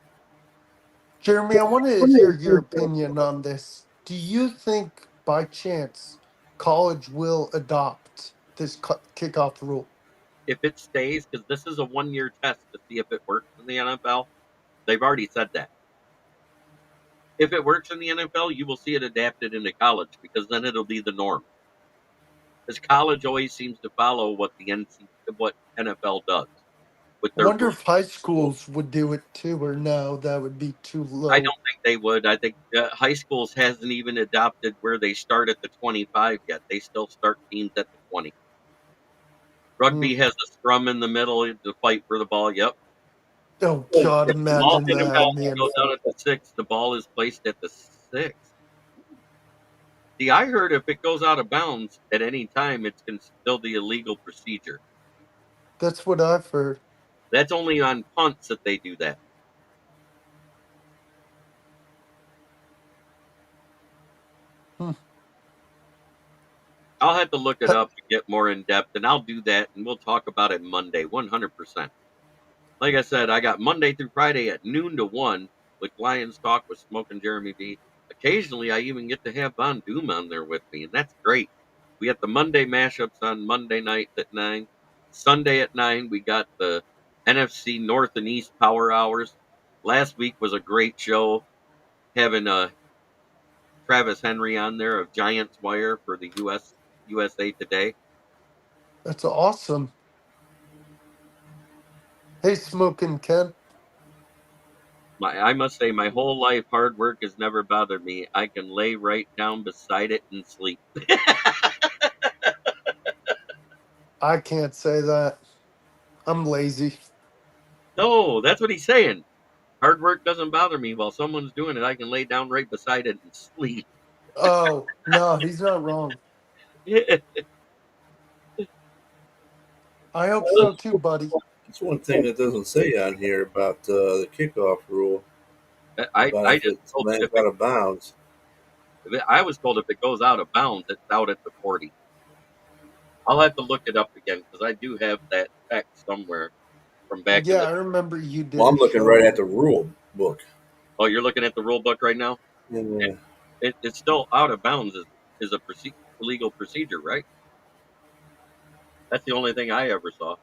Jeremy, I want to hear your opinion on this. Do you think, by chance, college will adopt this kickoff rule? If it stays, because this is a 1-year test to see if it works in the NFL, they've already said that. If it works in the NFL, you will see it adapted into college, because then it'll be the norm. Because college always seems to follow what what NFL does with I their wonder rules. if high schools would do it too, or no, that would be too I low. don't think they would. I think high schools hasn't even adopted where they start at the 25 yet. They still start teams at the 20. Hmm. Rugby has a scrum in the middle to fight for the ball. Yep. Oh, If God, the ball imagine in that NFL in the goes out NFL. at the 6, the ball is placed at the 6. See, I heard if it goes out of bounds at any time, it's still the illegal procedure. That's what I've heard. That's only on punts that they do that. Hmm. I'll have to look it up to get more in depth, and I'll do that, and we'll talk about it Monday, 100%. Like I said, I got Monday through Friday at noon to 1 with Lions Talk with Smoke and Jeremy B. Occasionally, I even get to have Von Doom on there with me, and that's great. We have the Monday mashups on Monday night at 9. Sunday at 9, we got the NFC North and East Power Hours. Last week was a great show, having Travis Henry on there of Giants Wire for the USA Today. That's awesome. Hey, Smoking Ken. I must say, my whole life, hard work has never bothered me. I can lay right down beside it and sleep. I can't say that. I'm lazy. No, that's what he's saying. Hard work doesn't bother me. While someone's doing it, I can lay down right beside it and sleep. Oh, no, he's not wrong. I hope so too, buddy. That's one thing that doesn't say on here about the kickoff rule. About I if just it told lands out of bounds. I was told if it goes out of bounds, it's out at the 40. I'll have to look it up again because I do have that text somewhere from back in Yeah, the. I remember you did Well, I'm a looking show right at on the it. rule book. Oh, you're looking at the rule book right now. And, It's still out of bounds is a legal procedure, right? That's the only thing I ever saw.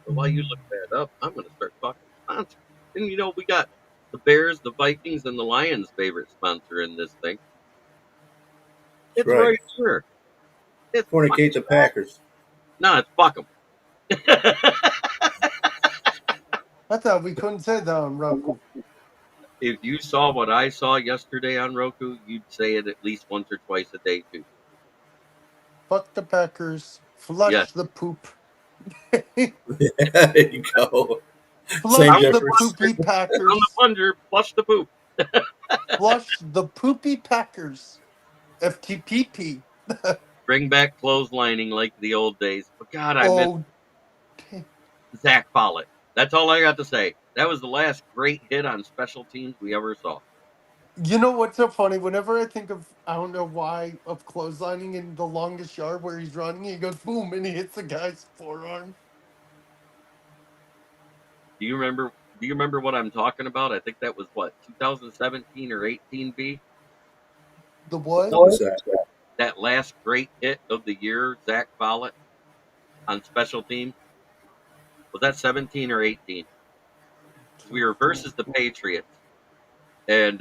So while you look that up, I'm going to start talking sponsors. And we got the Bears, the Vikings, and the Lions' favorite sponsor in this thing. That's It's right. right here. It's Fornicate the Packers. no, it's fuck them. I thought we couldn't say that on Roku. If you saw what I saw yesterday on Roku, you'd say it at least once or twice a day too. Fuck the Packers. Yes, Flush the poop. There you go. Same Flush I'm the the difference. poopy I'm the Packers. plunger. Flush the poop. Flush the poopy Packers. FTPP. Bring back clotheslining like the old days. But God, I miss Oh, Zach Follett. That's all I got to say. That was the last great hit on special teams we ever saw. you know what's so funny? Whenever I think of, I don't know why, of clotheslining in the longest yard where he's running, he goes boom and he hits the guy's forearm. Do you remember? Do you remember what I'm talking about? I think that was what 2017 or 18. B. The what? What's that? That last great hit of the year, Zach Follett on special teams. Was that 17 or 18? We were versus the Patriots, and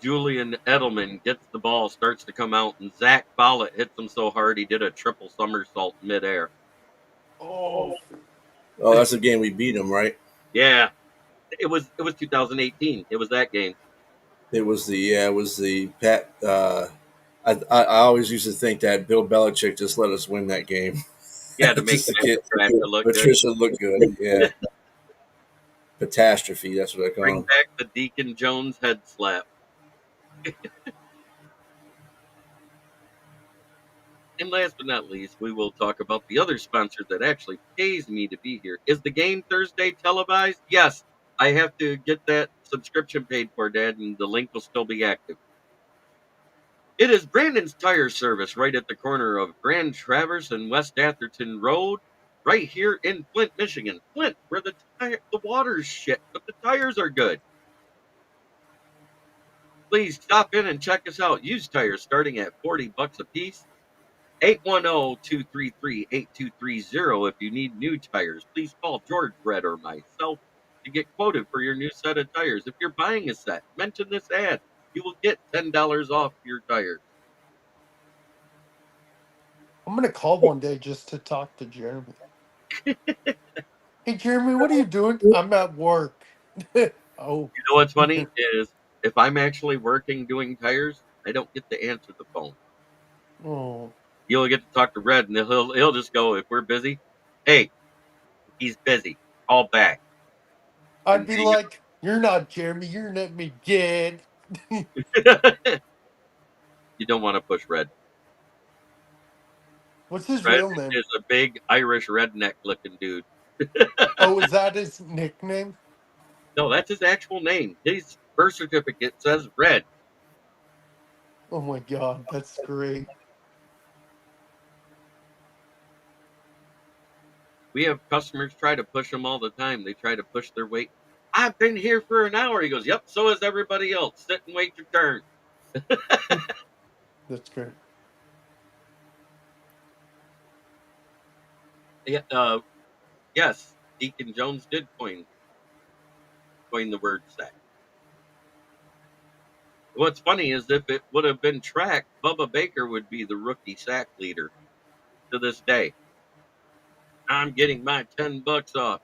Julian Edelman gets the ball, starts to come out, and Zach Follett hits him so hard he did a triple somersault midair. Oh, Oh, that's the game we beat them, right? Yeah, it was 2018. It was that game. It was the Pat. I always used to think that Bill Belichick just let us win that game Yeah, to make just to get Patricia look good. Patricia look good. Yeah, catastrophe. That's what I call Bring him. back the Deacon Jones head slap. And last but not least, we will talk about the other sponsor that actually pays me to be here. Is the game Thursday televised? Yes. I have to get that subscription paid for, Dad, and the link will still be active. It is Brandon's Tire Service right at the corner of Grand Traverse and West Atherton Road, right here in Flint, Michigan. Flint, where the water's shit, but the tires are good. Please stop in and check us out. Used tires starting at $40 a piece. 810-233-8230 if you need new tires. Please call George, Red, or myself to get quoted for your new set of tires. If you're buying a set, mention this ad. You will get $10 off your tires. I'm gonna call one day just to talk to Jeremy. Hey Jeremy, what are you doing? I'm at work. Oh. You know what's funny is if I'm actually working doing tires, I don't get to answer the phone. Oh. You'll get to talk to Red, and he'll just go, if we're busy, hey, he's busy. Call back. I'd And be like, you're not Jeremy, you're not Miguel. you don't want to push Red. What's his Red real name? is a big Irish redneck looking dude. Oh, is that his nickname? No, that's his actual name. His birth certificate says Red. Oh my god, that's great. We have customers try to push him all the time. They try to push their weight. I've been here for an hour. He goes, yep, so has everybody else. Sit and wait your turn. That's great. Yeah, yes, Deacon Jones did coin the word sack. What's funny is if it would have been tracked, Bubba Baker would be the rookie sack leader to this day. I'm getting my $10 off.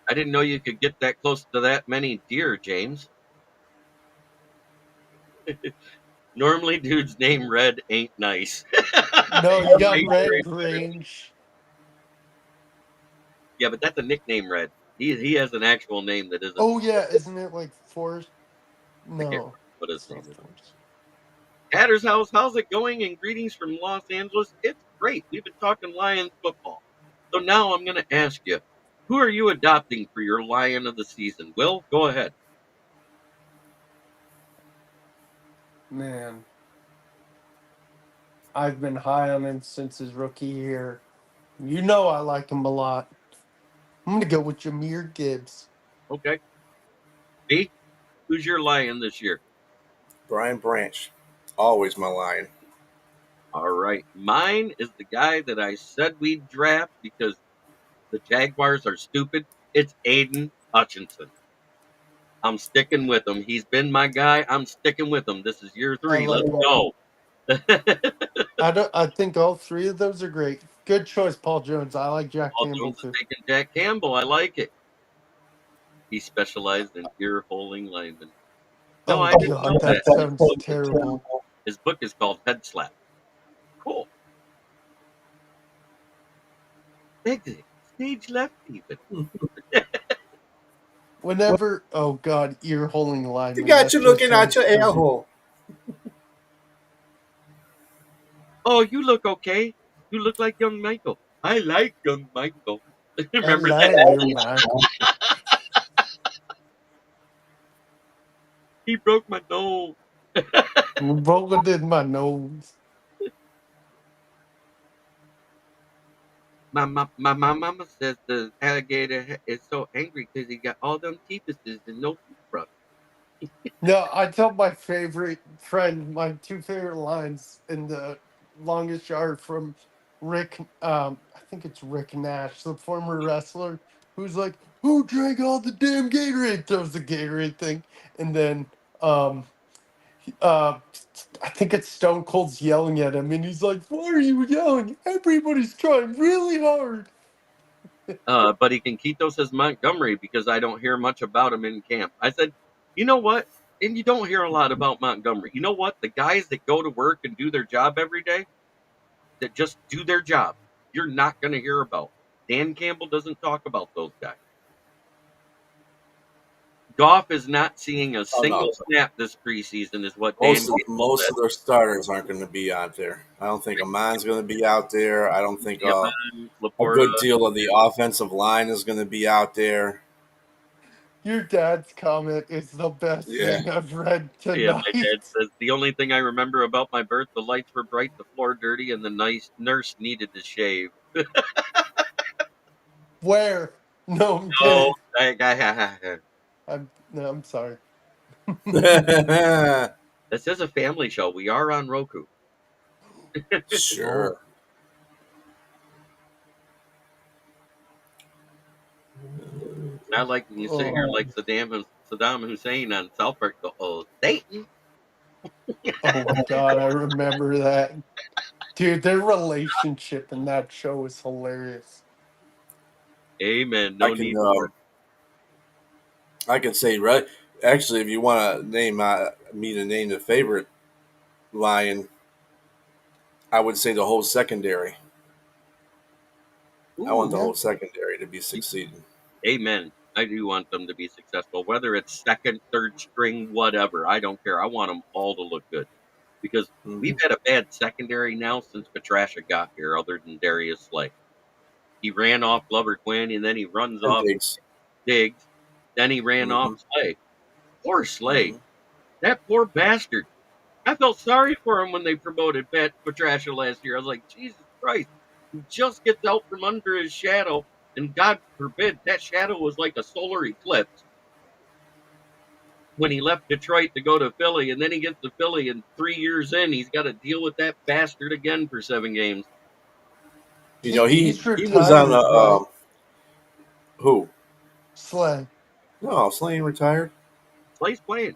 I didn't know you could get that close to that many deer, James. Normally, dude's name Red ain't nice. No, you got Red Grange. Yeah, but that's a nickname, Red. He has an actual name that isn't. Oh yeah, isn't it like Forrest? I can't No, remember what his it's name not is. Forrest. Hatter's house, how's it going? And greetings from Los Angeles. It's great. We've been talking Lions football. So now I'm going to ask you, who are you adopting for your Lion of the season? Will, go ahead. Man, I've been high on him since his rookie year. You know I like him a lot. I'm gonna go with Jameer Gibbs. Okay. B, who's your Lion this year? Brian Branch, always my line. All right. Mine is the guy that I said we'd draft because the Jaguars are stupid. It's Aiden Hutchinson. I'm sticking with him. He's been my guy. I'm sticking with him. This is year I 3. like Let's him. go. I think all three of those are great. Good choice, Paul Jones. I like Jack Paul Campbell Jones is too. taking Jack Campbell. I like it. He specialized in ear holding linemen. No, Oh I didn't know god, that. that sounds terrible. His book is called Head Slap. Cool. Exit. Stage left even. Whenever, oh god, ear holding lineman. You got That you just looking out sounds your air terrible. hole. Oh, you look okay. You look like young Michael. I like young Michael. I Remember that? like you, Michael. He broke my nose. Broken in my nose. My mama says the alligator is so angry because he got all them teethuses and no toothbrush. No, I tell my favorite friend, my two favorite lines in the longest yard from Rick, I think it's Rick Nash, the former wrestler, who's like, who drank all the damn Gatorade? Throws the Gatorade thing. And then uh, I think it's Stone Cold's yelling at him, and he's like, "Why are you yelling? Everybody's trying really hard." But Quinquitos says Montgomery because I don't hear much about him in camp. I said, you know what? And you don't hear a lot about Montgomery. You know what? The guys that go to work and do their job every day, that just do their job, you're not going to hear about. Dan Campbell doesn't talk about those guys. Goff is not seeing a Oh no, single snap this preseason, is what Dan most of Campbell most said. of their starters aren't going to be out there. I don't think Amon's going to be out there. I don't think a Laporta, good deal of the offensive line is going to be out there. Your dad's comment is the best Yeah. thing I've read yeah, my dad tonight. says the only thing I remember about my birth, the lights were bright, the floor dirty, and the nice nurse needed to shave. Where? No, I'm Oh, kidding. this I'm sorry. is a family show. We are on Roku. Sure. Not like when you sit here Oh, like Saddam Hussein on South Park. Go, oh, Satan. oh my God, I remember that. Dude, their relationship in that show is hilarious. Amen. I No can need for I can say right. Actually, if you want to name me to name the favorite Lion, I would say the whole secondary. it. I want Ooh, the Yeah. whole secondary to be succeeding. amen. I do want them to be successful, whether it's second, third string, whatever. I don't care. I want them all to look good because we've Mm-hmm. had a bad secondary now since Petrasha got here, other than Darius Slay. He ran off Glover Quinn, and then he runs And off Diggs. Diggs. Then he ran off Mm-hmm. Slay. Poor Slay. Mm-hmm. That poor bastard. I felt sorry for him when they promoted Pat Petrasha last year. I was like, Jesus Christ. He just gets out from under his shadow, and God forbid that shadow was like a solar eclipse when he left Detroit to go to Philly, and then he gets to Philly, and 3 years in, he's got to deal with that bastard again for 7 games. You know, He's he was on retired, a right? who? Slay. No, Slane retired. Slay's playing.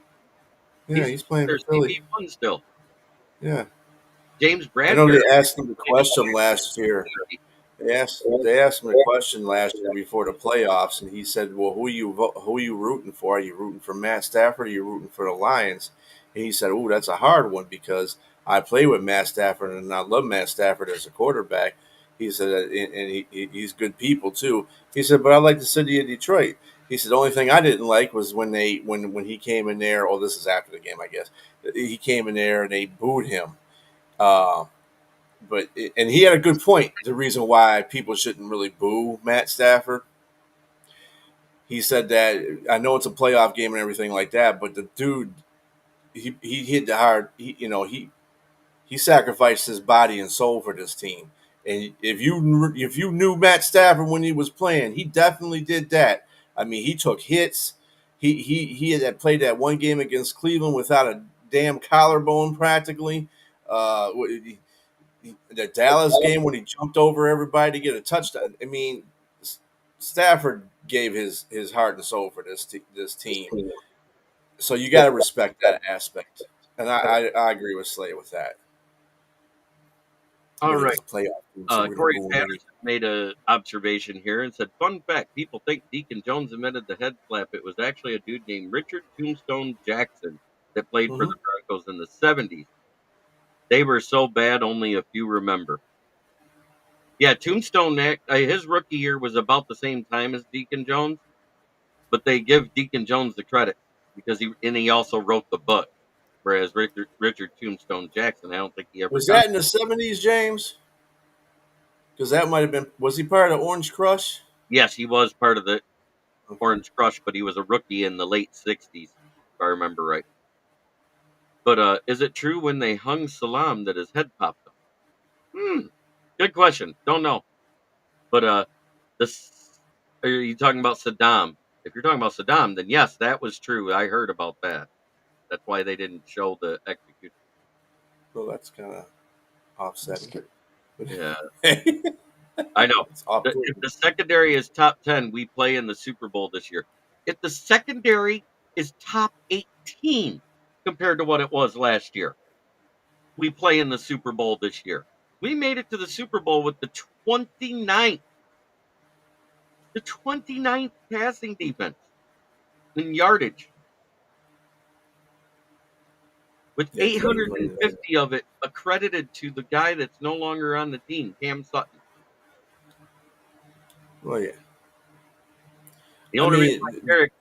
Yeah, He's he's playing for there's Philly. CB1 still. Yeah, James I know Bradbury. they asked him the question last year. They asked him a question last year before the playoffs, and he said, "Well, who are you rooting for? Are you rooting for Matt Stafford? Or are you rooting for the Lions?" And he said, "Oh, that's a hard one because I play with Matt Stafford and I love Matt Stafford as a quarterback." He said, and he's good people too. He said, "But I like the city of Detroit." He said, "The only thing I didn't like was when he came in there. Oh, this is after the game, I guess. He came in there and they booed him." Uh, and he had a good point. The reason why people shouldn't really boo Matt Stafford. He said that I know it's a playoff game and everything like that, but the dude he hit the hard. He sacrificed his body and soul for this team. And if you knew Matt Stafford when he was playing, he definitely did that. I mean, he took hits. He had played that one game against Cleveland without a damn collarbone practically. The Dallas game when he jumped over everybody to get a touchdown. I mean, Stafford gave his heart and soul for this team. So you got to respect that aspect. And I agree with Slay with that. All But it right. was a playoff team, so we're gonna Corey boo him anyway. Patterson made an observation here and said, "Fun fact: people think Deacon Jones invented the head slap. It was actually a dude named Richard Tombstone Jackson that played for Mm-hmm. the Broncos in the '70s. They were so bad, only a few remember." Yeah, Tombstone. His rookie year was about the same time as Deacon Jones, but they give Deacon Jones the credit because he also wrote the book, whereas Richard Tombstone Jackson, I don't think he ever Was got. that in the '70s, James? Because that might have been. Was he part of Orange Crush? Yes, he was part of the Okay. Orange Crush, but he was a rookie in the late '60s, if I remember right. But is it true when they hung Salam that his head popped off? Good question. Don't know. But this are you talking about Saddam? If you're talking about Saddam, then yes, that was true. I heard about that. That's why they didn't show the execution. Well, that's kind of It's offsetting. good. But Yeah, I know. it's off. If the secondary is top 10, we play in the Super Bowl this year. If the secondary is top 18, compared to what it was last year. We play in the Super Bowl this year. We made it to the Super Bowl with the 29th passing defense in yardage, with Yeah, it's pretty crazy. 850 of it accredited to the guy that's no longer on the team, Cam Sutton. Well, yeah. The I only reason mean, why Eric,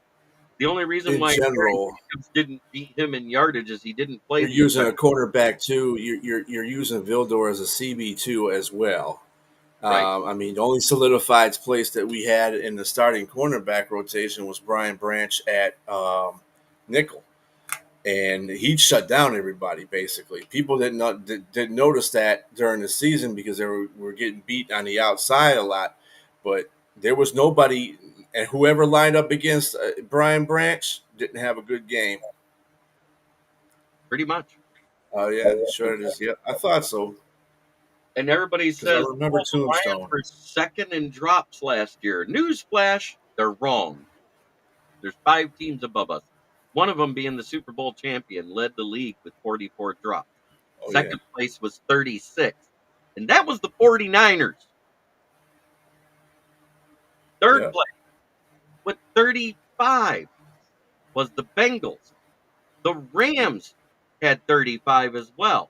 the only reason in why Eric general, Jacobs didn't beat him in yardage is he didn't play you're the using a entire cornerback too. You're using Vildor as a CB2 as well. right. I mean, the only solidified place that we had in the starting cornerback rotation was Brian Branch at nickel, and he shut down everybody. Basically, people didn't notice that during the season because they were getting beat on the outside a lot, but there was nobody, and whoever lined up against Brian Branch didn't have a good game. Pretty much. Oh yeah, sure it is. Yep, I thought so And everybody because I says, remember oh, the Lions Tombstone. were second in drops last year. Newsflash, they're wrong. There's 5 teams above us. One of them, being the Super Bowl champion, led the league with 44 drops. Oh yeah, Second place was 36. And that was the 49ers. Third yeah. place with 35 was the Bengals. The Rams had 35 as well.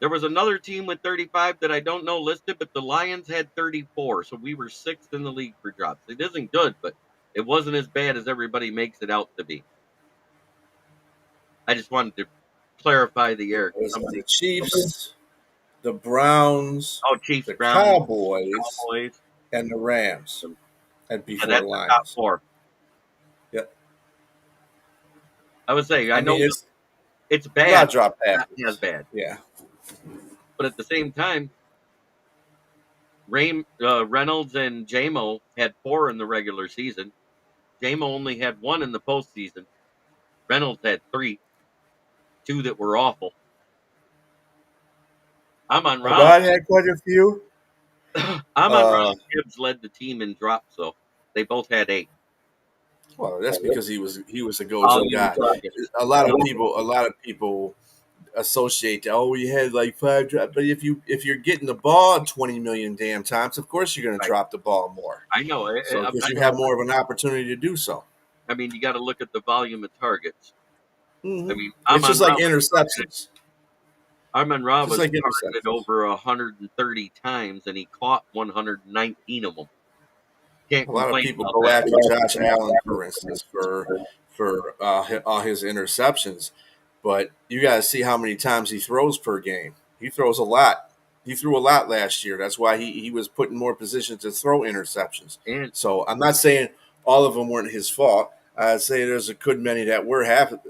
There was another team with 35 that I don't know listed, but the Lions had 34. So we were 6th in the league for drops. It isn't good, but it wasn't as bad as everybody makes it out to be. I just wanted to clarify the air. It was Somebody, the Chiefs, the Browns, oh, Chiefs, the Browns, Cowboys, Cowboys. and the Rams, and Yeah, before the that's the top Lions. 4. Yep. I would say, I I know mean, it's it's a lot bad, of drop not as passes. bad. Yeah. But at the same time, Reynolds and JMO had 4 in the regular season. JMO only had 1 in the postseason. Reynolds had 3, 2 that were awful. I'm on Ron. Ahmad had quite a few. I'm on Ron. Uh, Gibbs led the team in drops, so they both had 8. well, that's because he was a go-to Volume guy. targets. A lot of people associate that. Oh, we had like 5 drops, but if you're getting the ball 20 million damn times, of course you're going to Right. drop the ball more. I know. So because I you know. have more of an opportunity to do so. I mean, you got to look at the volume of targets. I mean, It's just like interceptions. Amon Ra Just was like targeted interceptions. over 130 times, and he caught 119 of them. Can't A lot of complain people about go that. after Josh Allen, for instance, for all his interceptions, but you got to see how many times he throws per game. He throws a lot. He threw a lot last year. That's why he was put in more positions to throw interceptions. And So I'm not saying all of them weren't his fault. I'd say there's a good many that were half of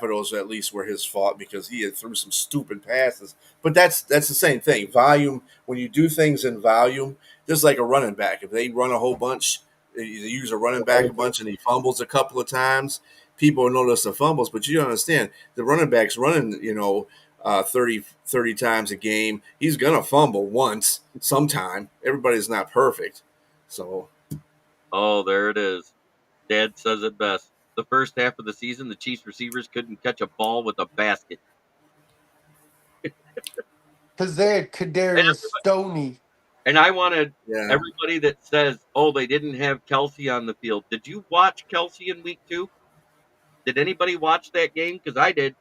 those at least were his fault because he had threw some stupid passes. But that's the same thing. Volume, when you do things in volume, just like a running back. If they run a whole bunch, they use a running back a bunch and he fumbles a couple of times, people notice the fumbles. But you understand the running back's running, 30 times a game. He's going to fumble once sometime. Everybody's not perfect. So, oh, there it is. Dad says it best. The first half of the season, the Chiefs receivers couldn't catch a ball with a basket. Because they had And, Kadarius Stoney. and I wanted yeah. everybody that says, "Oh, they didn't have Kelsey on the field." Did you watch Kelsey in week 2? Did anybody watch that game? Because I did.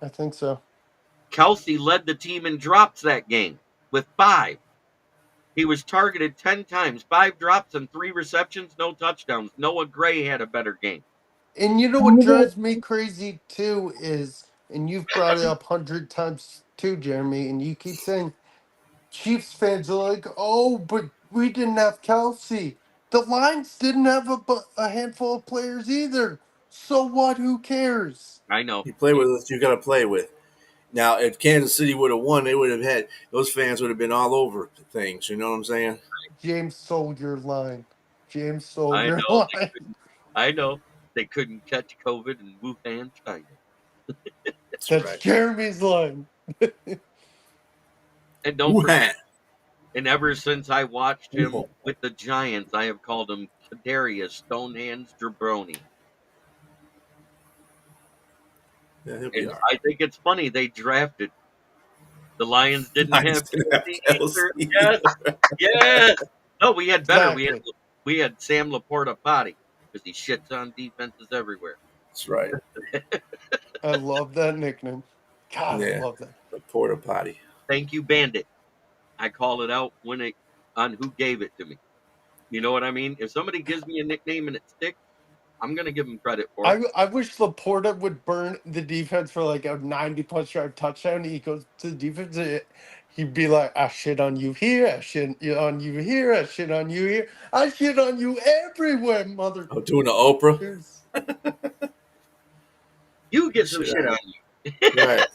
I think so. Kelsey led the team in drops that game with 5. He was targeted 10 times, 5 drops and 3 receptions, no touchdowns. Noah Gray had a better game. And you know what drives me crazy too is, and you've brought it up 100 times too, Jeremy, and you keep saying Chiefs fans are like, oh, but we didn't have Kelsey. The Lions didn't have a handful of players either. So what? Who cares? I know. You play with what you got to play with. Now, if Kansas City would have won, they would have had those fans would have been all over things. You know what I'm saying? James sold your line. James sold I your know. line. I know. They couldn't catch COVID in Wuhan, China. That's That's right. Jeremy's line. And don't Wuhan. forget, and ever since I watched him with the Giants, I have called him Kadarius Stonehands Jabroni. Yeah, he'll be And all I think it's funny they drafted. The Lions didn't right. have Didn't have Kelsey either. Kelsey Yes, either. yes. No, we had better. Exactly. We had Sam Laporta Potty because he shits on defenses everywhere. That's right. I love that nickname. God, I Yeah, love that. the porta potty. Thank you, Bandit. I call it out when it on who gave it to me. You know what I mean? If somebody gives me a nickname and it sticks, I'm gonna give them credit for it. I wish Laporta would burn the defense for like a 90+ yard touchdown. He goes to the defense. He'd be like, I shit on you here. I shit on you here. I shit on you here. I shit on you everywhere, mother. I'm doing the Oprah. You get some Shit shit out on of you. it. Right.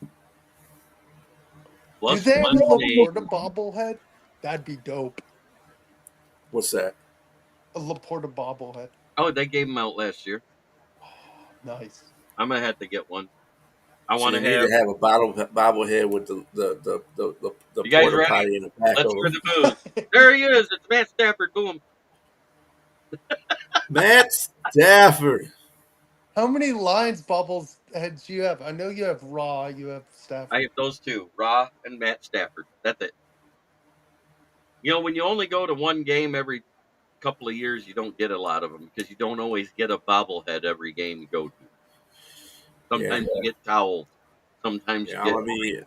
Do Plus they have a Monday. Laporta bobblehead? That'd be dope. What's that? A Laporta bobblehead. Oh, they gave him out last year. Nice. I'm gonna have to get one. I So want you to need have. to have a bobblehead with the You guys porta ready? potty in the back Let's of hear him. the news. There he is. It's Matt Stafford. Boom. Matt Stafford. How many Lions bubbles heads do you have? I know you have Raw, you have I Stafford. have those two, Ra and Matt Stafford. That's it. You know, when you only go to one game every couple of years, you don't get a lot of them because you don't always get a bobblehead every game you go to. Yeah. Sometimes you get towels. Sometimes you Yeah, I'm get. gonna be.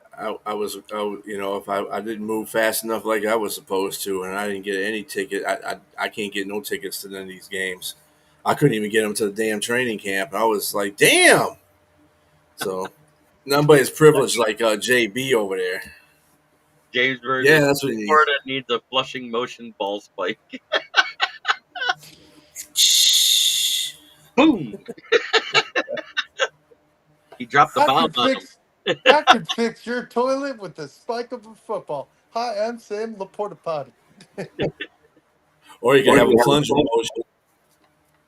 You know, if I didn't move fast enough like I was supposed to, and I didn't get any ticket, I can't get no tickets to none of these games. I couldn't even get them to the damn training camp. I was like, damn. So nobody's privileged like JB over there. James Yeah, versus that's what he needs. Florida needs a flushing motion ball spike. Boom! He dropped the I bomb could on him. fix I could fix your toilet with the spike of a football. Hi, I'm Sam Laporta Potty. Or you can have a plunging motion.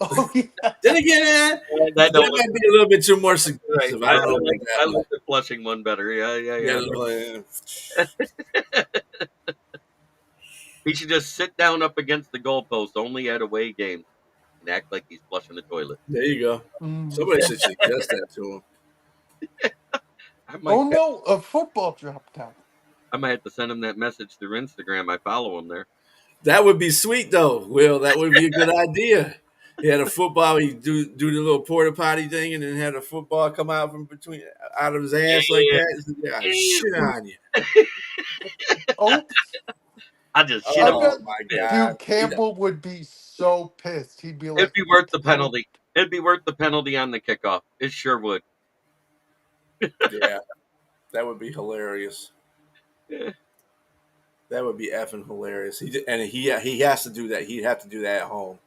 Oh yeah. Then again, And I know that might be a little bit too more right. suggestive. I don't know about I that one. like the flushing one better. Yeah, yeah, Yeah, yeah. He should just sit down up against the goalpost only at away games and act like he's flushing the toilet. there you go. Mm. Somebody should suggest that to him. I might Oh no, a football dropped out. I might have to send him that message through Instagram. I follow him there. That would be sweet, though. Will, that would be a good idea. He had a football. He do the little porta potty thing, and then had a football come out from between out of his ass like Yeah, that. He said, yeah, shit on you. Oh, I just shit I on Oh bet my him. god. dude Campbell would be so pissed. He'd be It'd like, be "What worth the the hell?" penalty. It'd be worth the penalty on the kickoff. It sure would. Yeah, that would be hilarious. Yeah. That would be effing hilarious. He has to do that. He'd have to do that at home.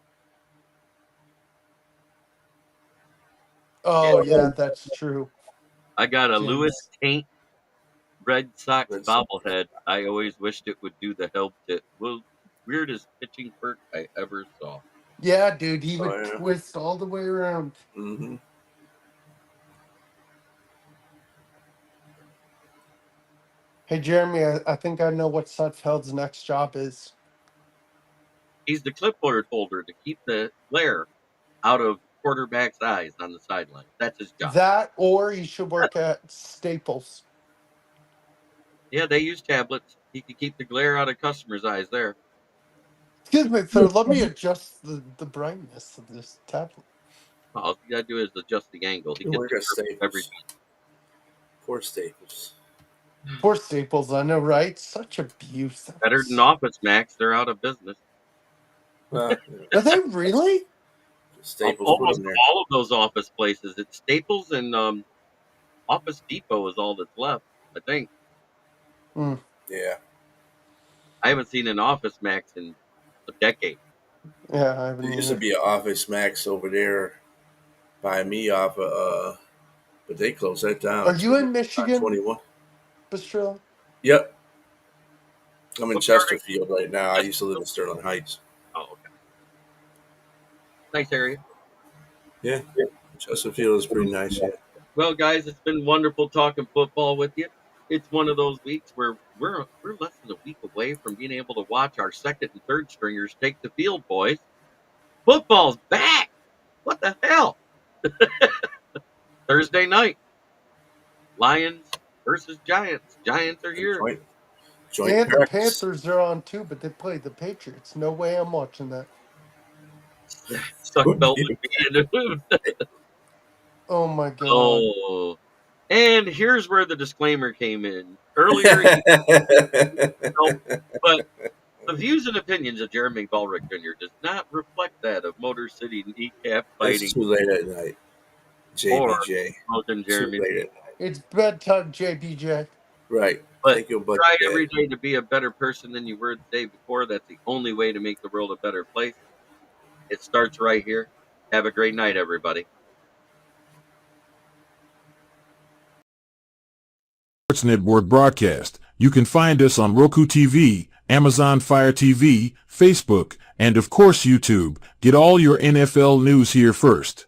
Oh yeah, that's true. I got a Lewis James. Tate Red Sox Red Sox. bobblehead. I always wished it would do the help tip. Well, weirdest pitching perk I ever saw. Yeah, dude, he Oh would yeah. twist all the way around. Mm-hmm. Hey Jeremy, I think I know what Sudfeld's next job is. He's the clipboard holder to keep the glare out of quarterback's eyes on the sideline. That's his job. That or he should work at Staples. Yeah, they use tablets. He could keep the glare out of customers' eyes there. Excuse me, sir, let me adjust the brightness of this tablet. All you gotta do is adjust the angle. He You gets work it at perfect every Staples. Poor Staples. Poor Staples, I know, right? Such abuse. better than Office Max. They're out of business. Well, Are they really? Staples put Almost him there. all of those office places. It's Staples and Office Depot is all that's left. I think. Hmm. Yeah. I haven't seen an Office Max in a decade. Yeah, I haven't There used to either. be an Office Max over there by me off of, but they closed that down. Are you in Michigan, 21. Bistrell? Yep. I'm in What part of Chesterfield right now. I used to live in Sterling Heights. Oh, okay. Nice area. Yeah. Chesterfield is pretty nice. Yeah. Well, guys, it's been wonderful talking football with you. It's one of those weeks where we're less than a week away from being able to watch our second and third stringers take the field, boys. Football's back. What the hell? Thursday night, Lions versus Giants. Giants are here. Joint And the practice. Panthers are on too, but they play the Patriots. No way I'm watching that. Suck Would belt be- would be in. Oh my god. Oh, and here's where the disclaimer came in. Earlier, but the views and opinions of Jeremy Ballrick Jr. does not reflect that of Motor City Kneecap It's Fighting too late at night, or JBJ. Smoking Too Jeremy. late at night. It's bedtime, JBJ. Right. But Take your butt try to every bed. day to be a better person than you were the day before. That's the only way to make the world a better place. It starts right here. Have a great night, everybody. Sports Network broadcast. You can find us on Roku TV, Amazon Fire TV, Facebook, and of course YouTube. Get all your NFL news here first.